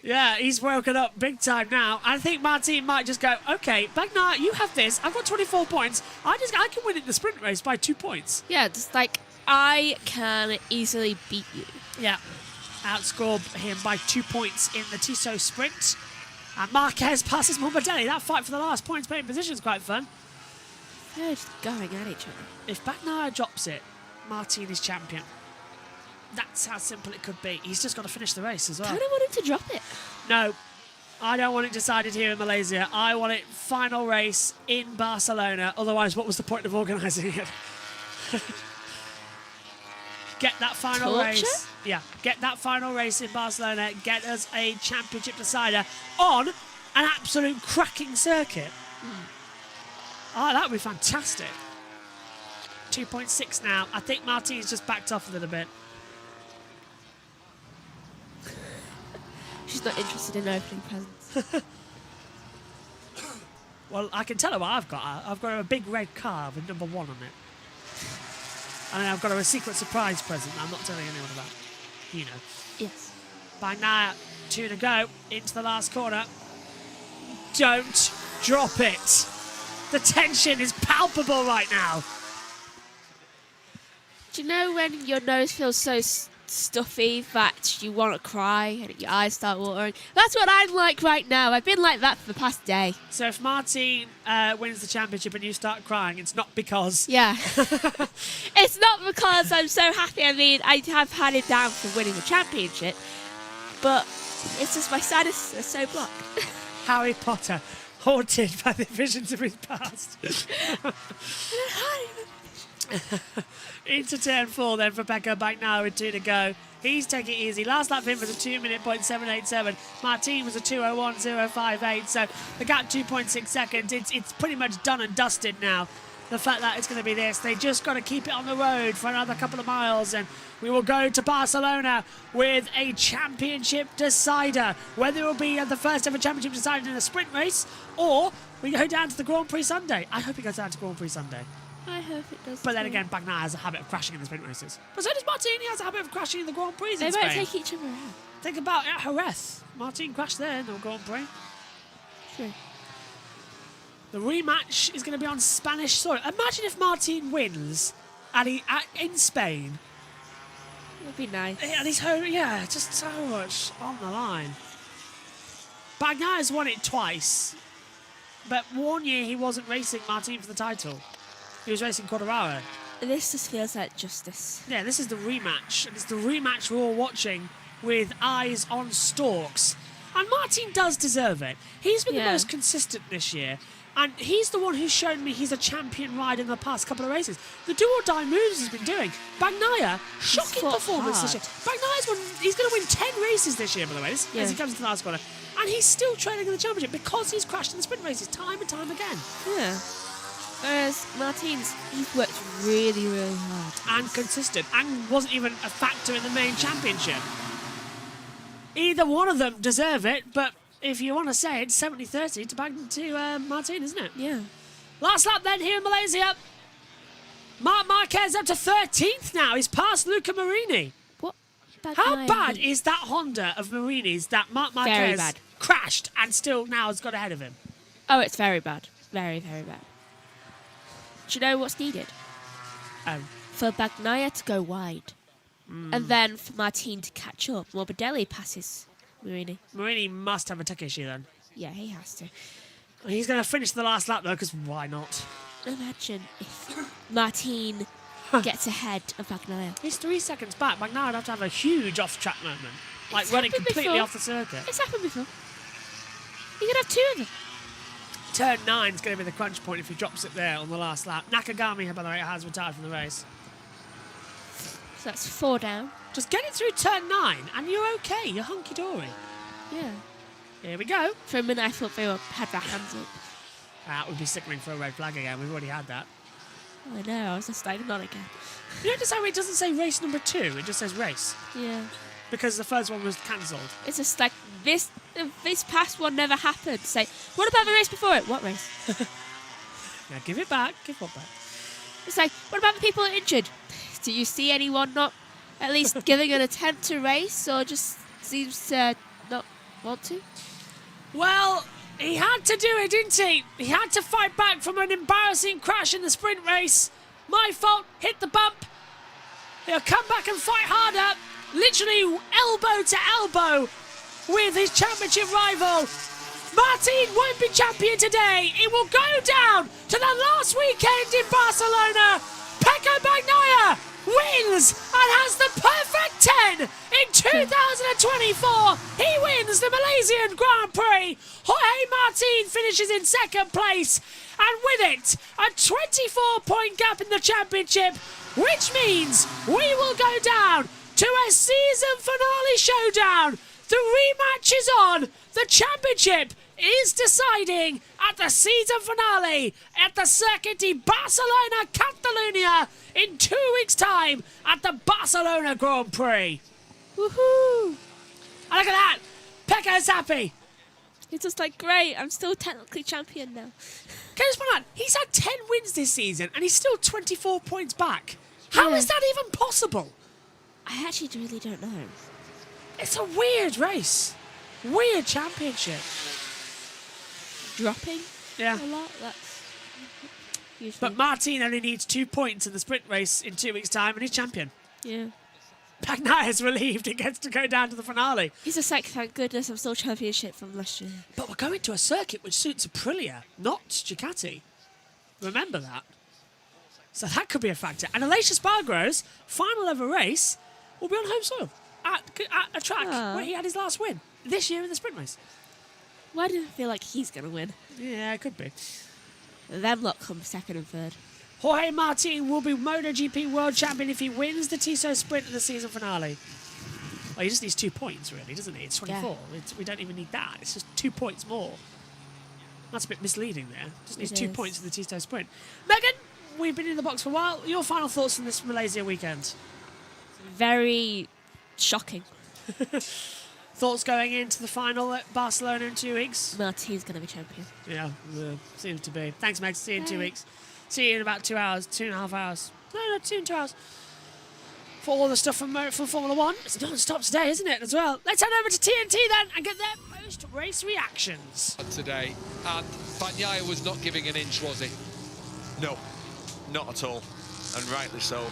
Yeah, he's woken up big time now. I think Martin might just go, okay, Bagnaia, you have this. I've got 24 points. I can win in the sprint race by 2 points. Yeah, just like I can easily beat you. Yeah. Outscore him by 2 points in the Tissot sprint. And Marquez passes Morbidelli. That fight for the last points paying position is quite fun. They're just going at each other. If Bagnaia drops it, Martin is champion. That's how simple it could be. He's just got to finish the race as well. I don't want him to drop it. No, I don't want it decided here in Malaysia. I want it final race in Barcelona. Otherwise, what was the point of organising it? Get that final Torture? race. Yeah, get that final race in Barcelona. Get us a championship decider on an absolute cracking circuit. Oh, that would be fantastic. 2.6 now. I think Martin's just backed off a little bit. She's not interested in opening presents. Well, I can tell her what I've got. I've got her a big red car with number 1 on it. And then I've got her a secret surprise present that I'm not telling anyone about. You know. Yes. Bagnaia, 2 to go into the last corner. Don't drop it. The tension is palpable right now. Do you know when your nose feels so stuffy that you want to cry and your eyes start watering? That's what I'm like right now. I've been like that for the past day. So if Martin wins the championship and you start crying, it's not because... Yeah. It's not because I'm so happy. I mean, I have had it down for winning the championship, but it's just my sadness is so blocked. Harry Potter, haunted by the visions of his past. Into turn 4 then for Pecco Bagnaia with 2 to go. He's taking it easy. Last lap for him was a 2:07.87. Martin was a 2:01.058. So the gap 2.6 seconds. It's pretty much done and dusted now. The fact that it's going to be this. They just got to keep it on the road for another couple of miles and we will go to Barcelona with a championship decider. Whether it will be the first ever championship decider in a sprint race or we go down to the Grand Prix Sunday. I hope it goes down to Grand Prix Sunday. I hope it does. But then too. again, Bagnaia has a habit of crashing in the sprint races. But so does Martin. He has a habit of crashing in the Grand Prix in They Spain. might take each other out. Think about it, Jerez. Martin crashed there in the Grand Prix. True. The rematch is going to be on Spanish soil. Imagine if Martin wins in Spain. It would be nice. And he's home, yeah, just so much on the line. Bagnaia's won it twice. But 1 year he wasn't racing Martin for the title. He was racing Quartararo. This just feels like justice. Yeah, this is the rematch. And it's the rematch we're all watching with eyes on stalks. And Martin does deserve it. He's been the most consistent this year. And he's the one who's shown me he's a champion rider in the past couple of races. The do-or-die moves he's been doing. Bagnaia, shocking performance this year. He's going to win 10 races this year, by the way, as he comes to the last corner. And he's still trailing in the championship because he's crashed in the sprint races time and time again. Yeah. Whereas Martin's, he's worked really, really hard. And consistent. And wasn't even a factor in the main championship. Either one of them deserve it, but if you want to say it, 70-30 to Martin, isn't it? Yeah. Last lap then here in Malaysia. Marc Marquez up to 13th now. He's passed Luca Marini. What? How bad is that Honda of Marini's that Marc Marquez crashed and still now has got ahead of him? Oh, it's very bad. Very, very bad. Do you know what's needed? For Bagnaia to go wide. And then for Martin to catch up. Morbidelli passes Marini. Marini must have a tech issue then. Yeah, he has to. He's going to finish the last lap though, because why not? Imagine if Martin gets ahead of Bagnaia. He's 3 seconds back. Bagnaia would have to have a huge off-track moment. Like running completely off the circuit. It's happened before. You could have 2 of them. Turn 9 is going to be the crunch point if he drops it there on the last lap. Nakagami, by the way, has retired from the race. So that's 4 down. Just get it through turn 9 and you're okay. You're hunky-dory. Yeah. Here we go. For a minute I thought they had their hands up. That would be sickening for a red flag again. We've already had that. Oh, I know. I was just like, not again. You notice how it doesn't say race number 2. It just says race. Yeah. Because the first one was cancelled. It's just like, this past one never happened. Say, what about the race before it? What race? Now give it back. Give what back. It's like, what about the people injured? Do you see anyone not at least giving an attempt to race, or just seems to not want to? Well, he had to do it, didn't he? He had to fight back from an embarrassing crash in the sprint race. My fault, hit the bump. He'll come back and fight harder, literally elbow to elbow with his championship rival. Martin won't be champion today. It will go down to the last weekend in Barcelona. Pecco Bagnaia wins and has the perfect 10 in 2024. He wins the Malaysian Grand Prix. Jorge Martin finishes in second place, and with it, a 24-point gap in the championship, which means we will go down to a season finale showdown. The rematch is on. The championship is deciding at the season finale at the Circuit de Barcelona Catalunya in 2 weeks' time at the Barcelona Grand Prix. Woohoo! And look at that! Pecco's happy. He's just like, great, I'm still technically champion now. Can I just point out, he's had 10 wins this season and he's still 24 points back. How is that even possible? I actually really don't know. It's a weird race. Weird championship. Dropping Yeah. a lot, that's usually... But Martin only needs 2 points in the sprint race in 2 weeks' time and he's champion. Yeah. Bagnaia's relieved he gets to go down to the finale. He's just like, thank goodness I'm still championship from last year. But we're going to a circuit which suits Aprilia, not Ducati. Remember that. So that could be a factor. And Aleix Espargaro's final ever race will be on home soil at a track where he had his last win this year in the sprint race. Why do I feel like he's going to win? Yeah, it could be. Them lot come second and third. Jorge Martin will be MotoGP World Champion if he wins the Tissot Sprint in the season finale. Well, he just needs 2 points, really, doesn't he? It's 24. Yeah. We don't even need that. It's just 2 points more. That's a bit misleading there. Just needs It 2 is. points for the Tissot Sprint. Megan, we've been in the box for a while. Your final thoughts on this Malaysia weekend? Very shocking. Thoughts going into the final at Barcelona in 2 weeks? Martin's going to be champion. Yeah, seems to be. Thanks, Meg. See you in 2 Bye. weeks. See you in about 2 hours, 2.5 hours. No, 2 and 2 hours. For all the stuff from Formula One. It's non-stop today, isn't it, as well? Let's head over to TNT then and get their post-race reactions. Today, and Bagnaia was not giving an inch, was he? No, not at all, and rightly so.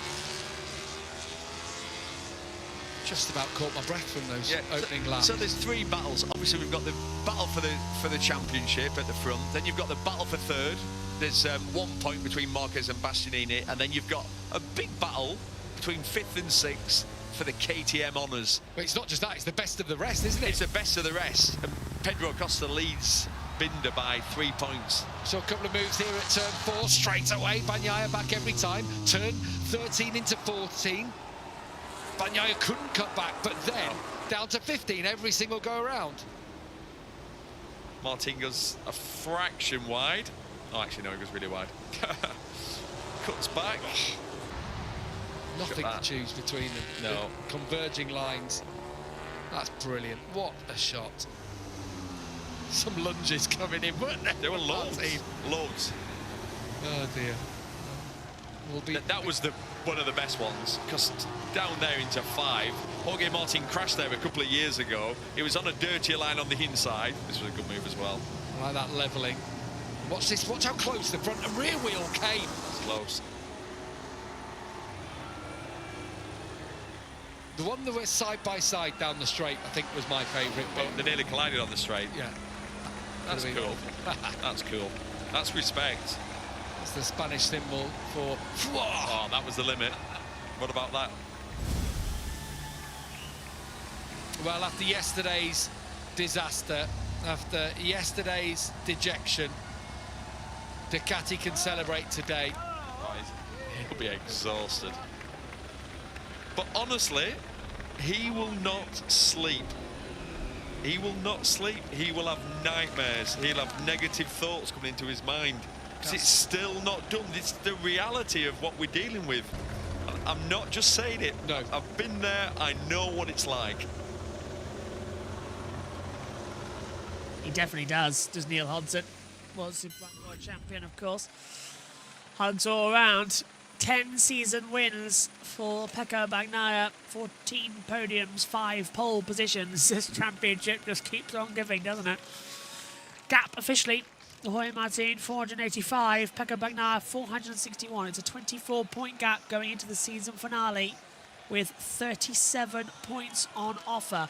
Just about caught my breath from those opening laps. So there's 3 battles. Obviously, we've got the battle for the championship at the front. Then you've got the battle for third. There's 1 point between Marquez and Bastianini, and then you've got a big battle between 5th and 6th for the KTM honours. But it's not just that; it's the best of the rest, isn't it? It's the best of the rest. And Pedro Acosta leads Binder by 3 points. So a couple of moves here at turn 4 straight away. Bagnaia back every time. Turn 13 into 14. Bagnaia couldn't cut back, but then down to 15 every single go around. Martin goes a fraction wide. Oh, actually, no, he goes really wide. Cuts back. Nothing to choose between them. No. The converging lines. That's brilliant. What a shot. Some lunges coming in, weren't there? There were loads. Loads. Oh, dear. That was one of the best ones, because down there into 5, Jorge Martin crashed there a couple of years ago. He was on a dirtier line on the inside. This was a good move as well. I like that levelling. Watch this, watch how close the front and rear wheel came. It's close. The one that was side by side down the straight, I think, was my favourite. But they nearly collided on the straight. Yeah. That's cool. That's cool. That's respect. It's the Spanish symbol for... Oh, that was the limit. What about that? Well, after yesterday's disaster, after yesterday's dejection, Ducati can celebrate today. He'll be exhausted. But honestly, he will not sleep. He will not sleep. He will have nightmares. He'll have negative thoughts coming into his mind. Because it's still not done. It's the reality of what we're dealing with. I'm not just saying it. No. I've been there. I know what it's like. He definitely does Neil Hodgson. Was the world champion, of course. Hugs all around. 10 season wins for Pecco Bagnaia, 14 podiums, 5 pole positions. This championship just keeps on giving, doesn't it? Gap officially, Jorge Martin 485, Pecco Bagnaia 461. It's a 24-point gap going into the season finale with 37 points on offer.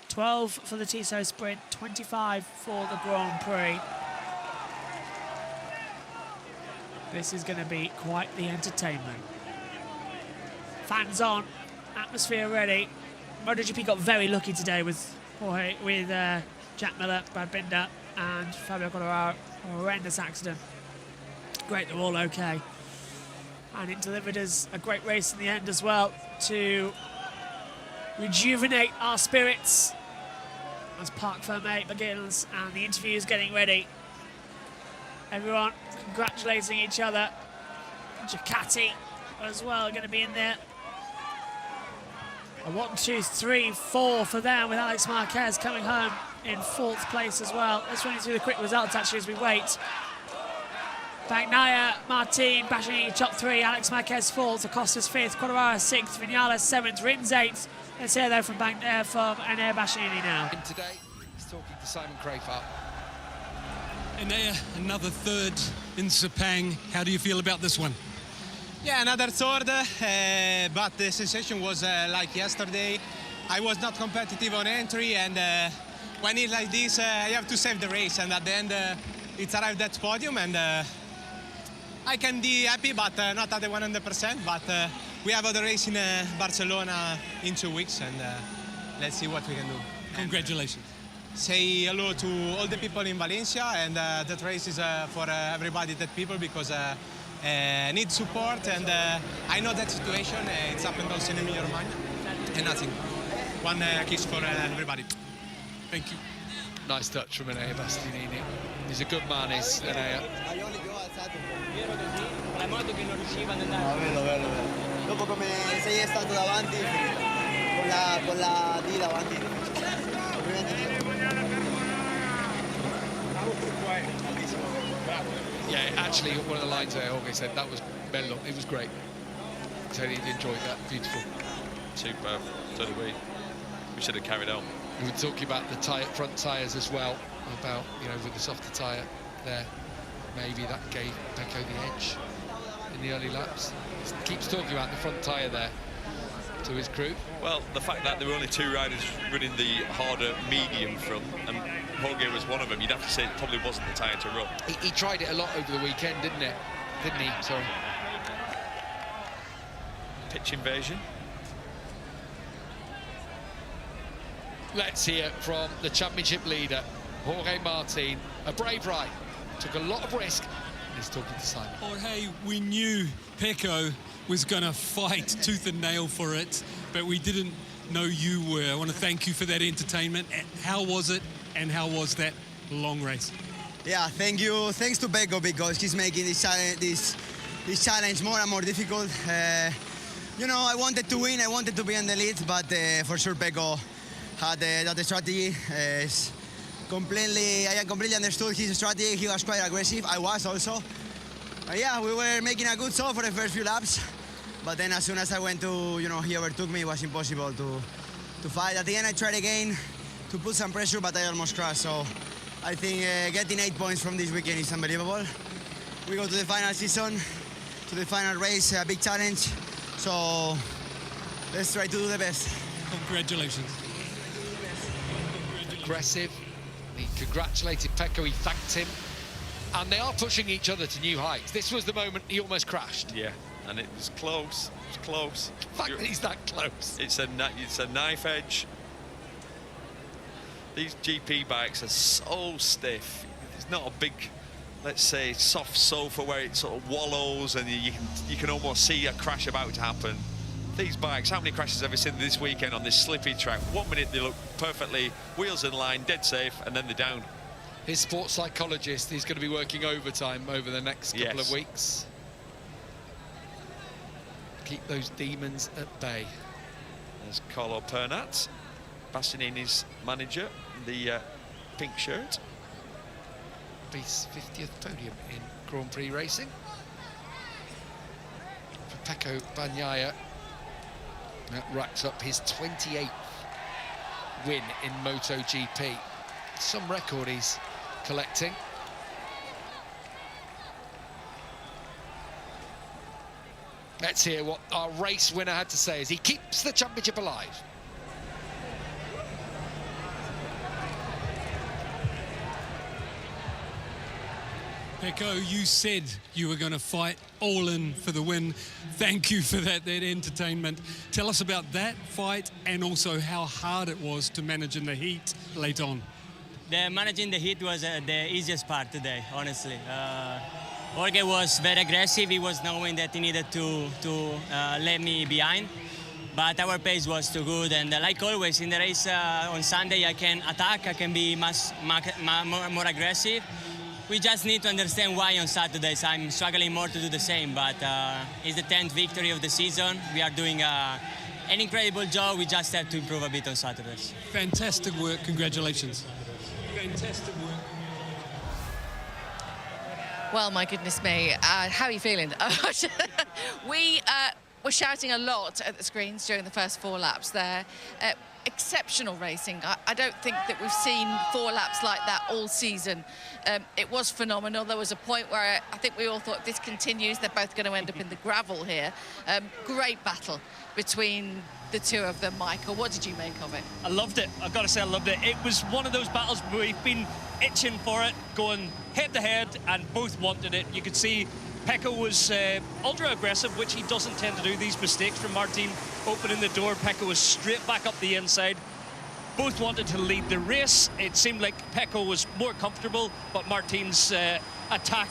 12 for the Tissot Sprint, 25 for the Grand Prix. This is going to be quite the entertainment. Fans on, atmosphere ready. MotoGP got very lucky today with Jack Miller, Brad Binder and Fabio Quartararo. Horrendous accident. Great, they're all okay. And it delivered us a great race in the end as well to rejuvenate our spirits as Parc Fermé begins and the interview is getting ready. Everyone congratulating each other. Ducati as well going to be in there. A 1, 2, 3, 4 for them with Alex Marquez coming home in 4th place as well. Let's run you through the quick results actually as we wait. Bagnaia, Martin, Bastianini top 3, Alex Marquez 4th, Acosta's 5th, Quartararo 6th, Vinales 7th, Rins 8th. Let's hear though from Enea Bastianini now. And today, he's talking to Simon Crafar. Enea, another third in Sepang. How do you feel about this one? Yeah, another third, but the sensation was like yesterday. I was not competitive on entry, and when it's like this, you have to save the race, and at the end, it's arrived at podium, and I can be happy, but not at the 100%, but we have other race in Barcelona in 2 weeks, and let's see what we can do. Congratulations. Say hello to all the people in Valencia, and that race is for everybody, that people, because need support, and I know that situation. It's happened also in Emilia-Romagna, and nothing. One kiss for everybody. Thank you. Nice touch from Enea Bastianini. He's a good man, is Enea. Dopo come sei stato davanti, con la D davanti. Yeah, actually, one of the lines there, Jorge said, that was bello. It was great. So he enjoyed that. Beautiful. Superb. So did we. We should have carried on. We were talking about the front tyres as well, about, you know, with the softer tyre there, maybe that gave Pecco the edge in the early laps. He keeps talking about the front tyre there to his crew. Well, the fact that there were only 2 riders running the harder medium front, and Jorge was one of them, you'd have to say it probably wasn't the tyre to run. He tried it a lot over the weekend, didn't he? Sorry. Pitch invasion. Let's hear from the championship leader, Jorge Martin. A brave ride, took a lot of risk, and he's talking to Simon. Jorge, we knew Pecco was going to fight tooth and nail for it, but we didn't know you were. I want to thank you for that entertainment. How was it, and how was that long race? Yeah, thank you. Thanks to Pecco, because he's making this challenge more and more difficult. You know, I wanted to win, I wanted to be in the lead, but for sure Pecco had that strategy. I completely understood his strategy. He was quite aggressive. I was also. Yeah, we were making a good show for the first few laps, but then as soon as I went to, you know, he overtook me. It was impossible to fight. At the end, I tried again to put some pressure, but I almost crashed. So I think getting 8 points from this weekend is unbelievable. We go to the final season, to the final race, a big challenge. So let's try to do the best. Congratulations. Aggressive. He congratulated Pecco, he thanked him, and they are pushing each other to new heights. This was the moment he almost crashed. Yeah, and it was close. It was close. The fact that he's that close. It's a knife edge. These GP bikes are so stiff. It's not a big, let's say, soft sofa where it sort of wallows and you can almost see a crash about to happen. These bikes, how many crashes have we seen this weekend on this slippy track? 1 minute they look perfectly, wheels in line, dead safe, and then they're down. His sports psychologist, he's going to be working overtime over the next couple of weeks. Keep those demons at bay. There's Carlo Pernat, Bastianini's manager, the pink shirt. His 50th podium in Grand Prix racing. Pecco Bagnaia. That racks up his 28th win in MotoGP. Some record he's collecting. Let's hear what our race winner had to say as he keeps the championship alive. Pecco, you said you were going to fight all in for the win. Thank you for that entertainment. Tell us about that fight and also how hard it was to manage in the heat late on. Managing the heat was the easiest part today, honestly. Jorge was very aggressive. He was knowing that he needed to let me behind. But our pace was too good. And like always, in the race on Sunday, I can attack, I can be more aggressive. We just need to understand why on Saturdays I'm struggling more to do the same, but it's the 10th victory of the season. We are doing an incredible job. We just have to improve a bit on Saturdays. Fantastic work. Congratulations. Fantastic work. Well, my goodness me, how are you feeling? We were shouting a lot at the screens during the first 4 laps there. Exceptional racing. I don't think that we've seen 4 laps like that all season. It was phenomenal. There was a point where I think we all thought if this continues, they're both going to end up in the gravel here. Great battle between the two of them, Michael. What did you make of it? I loved it. I've got to say I loved it. It was one of those battles where we've been itching for it, going head-to-head, and both wanted it. You could see Pecco was ultra-aggressive, which he doesn't tend to do. These mistakes from Martin opening the door, Pecco was straight back up the inside. Both wanted to lead the race. It seemed like Pecco was more comfortable, but Martin's attack.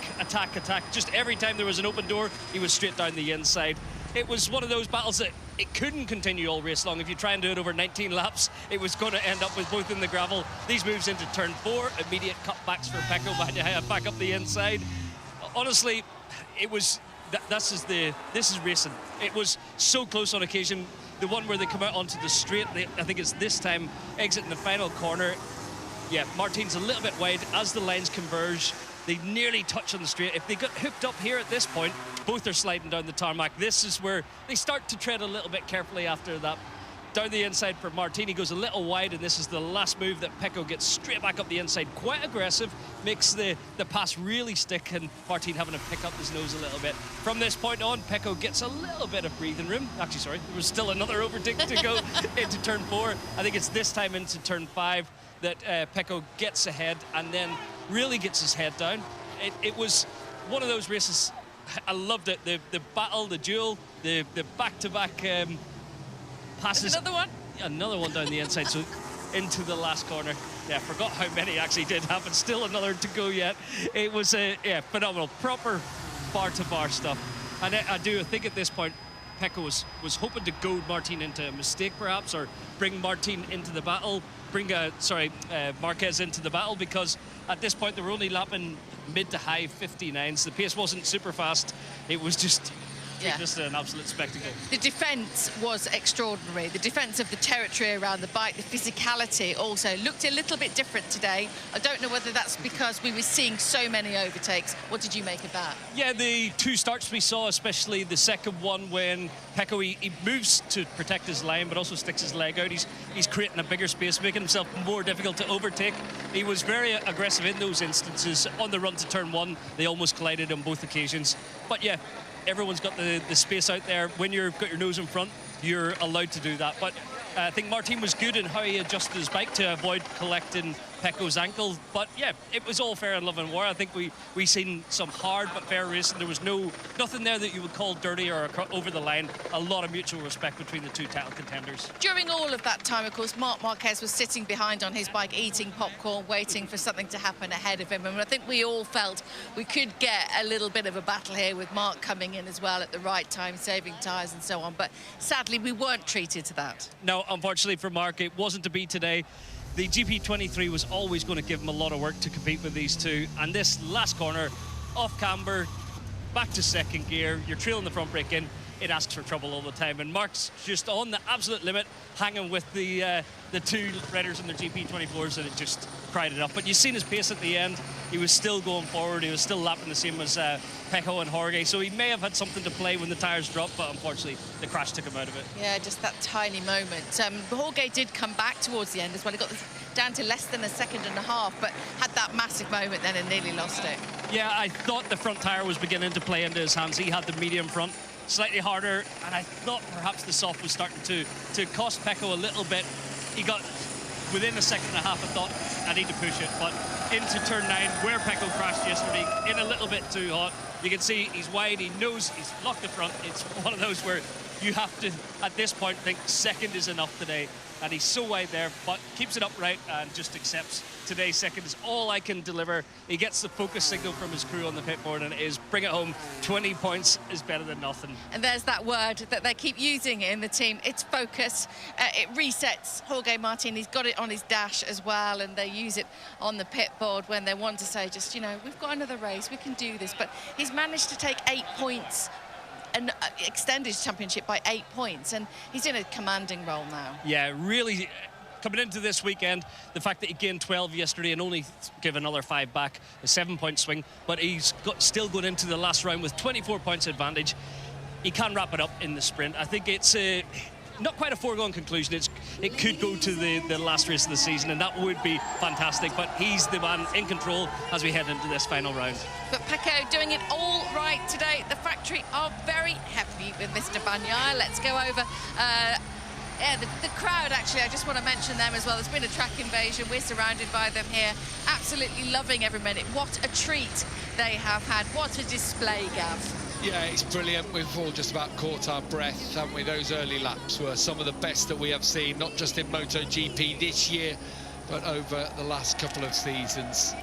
Just every time there was an open door, he was straight down the inside. It was one of those battles that it couldn't continue all race long. If you try and do it over 19 laps, it was going to end up with both in the gravel. These moves into turn 4, immediate cutbacks for Pecco Bagnaia back up the inside. Honestly, it was this is racing. It was so close on occasion. The one where they come out onto the straight, I think it's this time, exiting the final corner. Yeah, Martin's a little bit wide as the lines converge. They nearly touch on the straight. If they got hooked up here at this point, both are sliding down the tarmac. This is where they start to tread a little bit carefully after that. Down the inside for Martin, he goes a little wide, and this is the last move that Pecco gets straight back up the inside. Quite aggressive, makes the pass really stick, and Martin having to pick up his nose a little bit. From this point on, Pecco gets a little bit of breathing room. Actually, sorry, there was still another overtake to go into turn 4. I think it's this time into turn 5 that Pecco gets ahead and then really gets his head down. It was one of those races. I loved it. The battle, the duel, the back-to-back passes. Another one down the inside, so into the last corner. Yeah, forgot how many actually did happen. Still another to go yet. It was yeah, phenomenal, proper bar-to-bar stuff. And I do think at this point, Pecco was hoping to goad Martin into a mistake perhaps, or bring Martin into the battle, bring Marquez into the battle, because at this point they were only lapping mid to high 59s. The pace wasn't super fast. It was just an absolute spectacle. The defence was extraordinary. The defence of the territory around the bike, the physicality also looked a little bit different today. I don't know whether that's because we were seeing so many overtakes. What did you make of that? Yeah, the 2 starts we saw, especially the second one when Pecco, he moves to protect his line, but also sticks his leg out. He's creating a bigger space, making himself more difficult to overtake. He was very aggressive in those instances. On the run to turn 1, they almost collided on both occasions. But yeah, everyone's got the space out there. When you've got your nose in front, you're allowed to do that. But I think Martin was good in how he adjusted his bike to avoid collecting Pecco's ankle. But yeah, it was all fair in love and war. I think we seen some hard but fair racing. There was nothing there that you would call dirty or over the line. A lot of mutual respect between the 2 title contenders. During all of that time, of course, Marc Marquez was sitting behind on his bike, eating popcorn, waiting for something to happen ahead of him. And I think we all felt we could get a little bit of a battle here with Marc coming in as well at the right time, saving tyres and so on. But sadly, we weren't treated to that. No, unfortunately for Marc, it wasn't to be today. The GP23 was always going to give him a lot of work to compete with these 2. And this last corner, off camber, back to second gear, you're trailing the front brake in. it asks for trouble all the time. And Mark's just on the absolute limit, hanging with the two riders in their GP24s, and it just cried it up. But you've seen his pace at the end. He was still going forward. He was still lapping the same as Pecco and Jorge. So he may have had something to play when the tyres dropped, but unfortunately the crash took him out of it. Yeah, just that tiny moment. Jorge did come back towards the end as well. He got down to less than a second and a half, but had that massive moment then and nearly lost it. Yeah, I thought the front tyre was beginning to play into his hands. He had the medium front, slightly harder, and I thought perhaps the soft was starting to cost Pecco a little bit. He got within a second and a half. I thought, I need to push it, but into turn 9, where Pecco crashed yesterday, in a little bit too hot. You can see he's wide, he knows he's locked the front. It's one of those where you have to, at this point, think second is enough today. And he's so wide there, but keeps it upright and just accepts today's second is all I can deliver. He gets the focus signal from his crew on the pit board, and it is bring it home. 20 points is better than nothing. And there's that word that they keep using in the team. It's focus. It resets Jorge Martin. He's got it on his dash as well, and they use it on the pit board when they want to say, just, you know, we've got another race, we can do this. But he's managed to take 8 points and extend his championship by 8 points, and he's in a commanding role now. Yeah, really coming into this weekend, the fact that he gained 12 yesterday and only give another 5 back, a 7-point swing, but he's still going into the last round with 24 points advantage. He can wrap it up in the sprint. I think it's not quite a foregone conclusion. It could go to the last race of the season, and that would be fantastic, but he's the man in control as we head into this final round. But Pecco doing it all right today. The factory are very happy with Mr. Bagnaia. Let's go over. Yeah, the crowd, actually, I just want to mention them as well. There's been a track invasion. We're surrounded by them here. Absolutely loving every minute. What a treat they have had. What a display, Gav. Yeah, it's brilliant. We've all just about caught our breath, haven't we? Those early laps were some of the best that we have seen, not just in MotoGP this year, but over the last couple of seasons.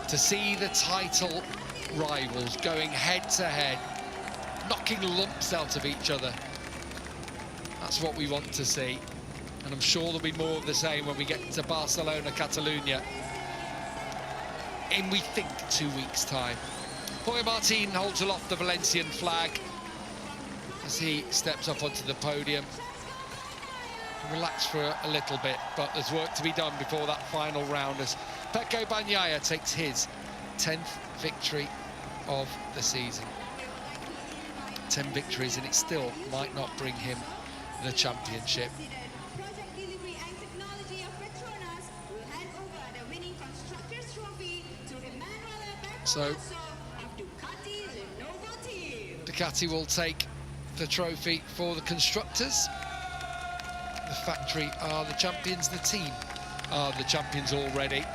To see the title rivals going head-to-head, knocking lumps out of each other, that's what we want to see. And I'm sure there'll be more of the same when we get to Barcelona, Catalunya, in, we think, 2 weeks' time. Jorge Martin holds aloft the Valencian flag as he steps up onto the podium. Relax for a little bit, but there's work to be done before that final round as Pecco Bagnaia takes his 10th victory of the season. 10 victories, and it still might not bring him the championship. So Ducati will take the trophy for the constructors. The factory are the champions, the team are the champions already.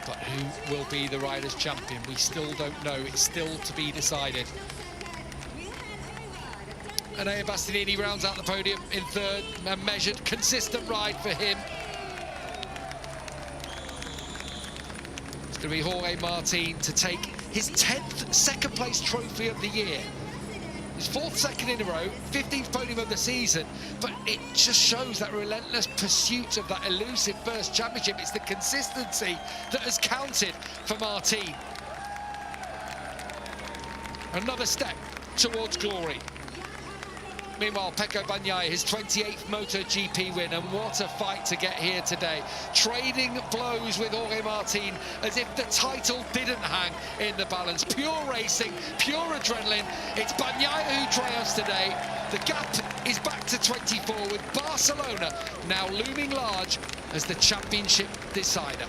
But who will be the riders' champion? We still don't know. It's still to be decided. And Enea Bastianini rounds out the podium in third. A measured, consistent ride for him. It's going to be Jorge Martin to take his 10th second-place trophy of the year. His 4th second in a row, 15th podium of the season, but it just shows that relentless pursuit of that elusive first championship. It's the consistency that has counted for Martin. Another step towards glory. Meanwhile, Pecco Bagnaia, his 28th MotoGP win, and what a fight to get here today. Trading blows with Jorge Martin as if the title didn't hang in the balance. Pure racing, pure adrenaline. It's Bagnaia who triumphs today. The gap is back to 24, with Barcelona now looming large as the championship decider.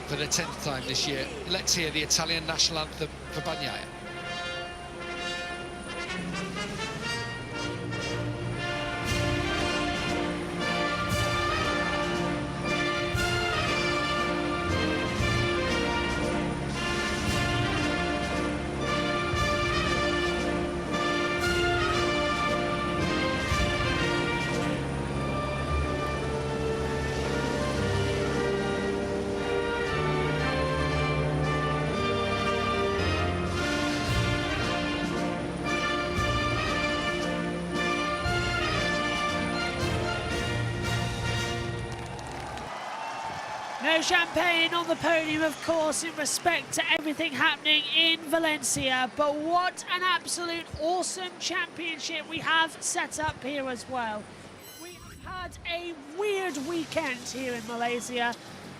For the 10th time this year, let's hear the Italian national anthem for Bagnaia. no champagne on the podium, of course, in respect to everything happening in Valencia. But what an absolute awesome championship we have set up here as well. We have had a weird weekend here in Malaysia.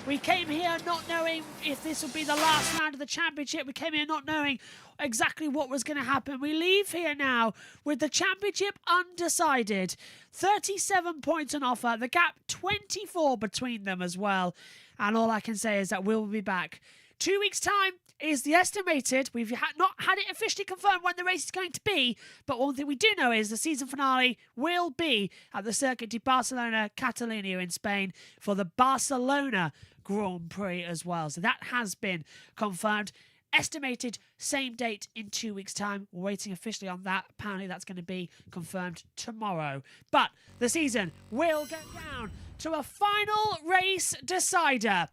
We came here not knowing if this would be the last round of the championship. We came here not knowing exactly what was going to happen. We leave here now with the championship undecided. 37 points on offer. The gap 24 between them as well. And all I can say is that we'll be back. 2 weeks' time is the estimated. We've not had it officially confirmed when the race is going to be, but one thing we do know is the season finale will be at the Circuit de Barcelona Catalunya in Spain for the Barcelona Grand Prix as well. So that has been confirmed. Estimated same date in 2 weeks' time. We're waiting officially on that. Apparently that's going to be confirmed tomorrow. But the season will go down to a final race decider.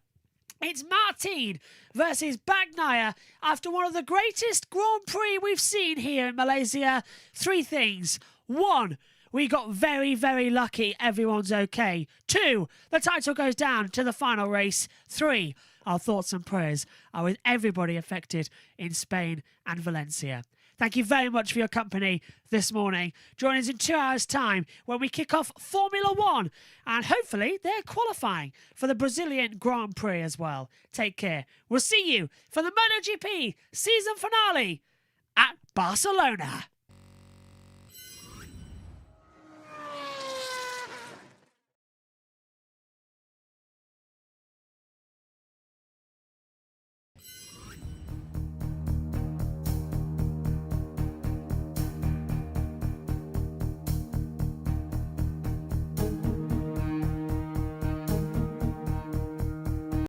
It's Martin versus Bagnaia after one of the greatest Grand Prix we've seen here in Malaysia. 3 things. 1, we got very, very lucky. Everyone's okay. 2, the title goes down to the final race. 3, our thoughts and prayers are with everybody affected in Spain and Valencia. Thank you very much for your company this morning. Join us in 2 hours' time when we kick off Formula 1. And hopefully they're qualifying for the Brazilian Grand Prix as well. Take care. We'll see you for the MotoGP season finale at Barcelona.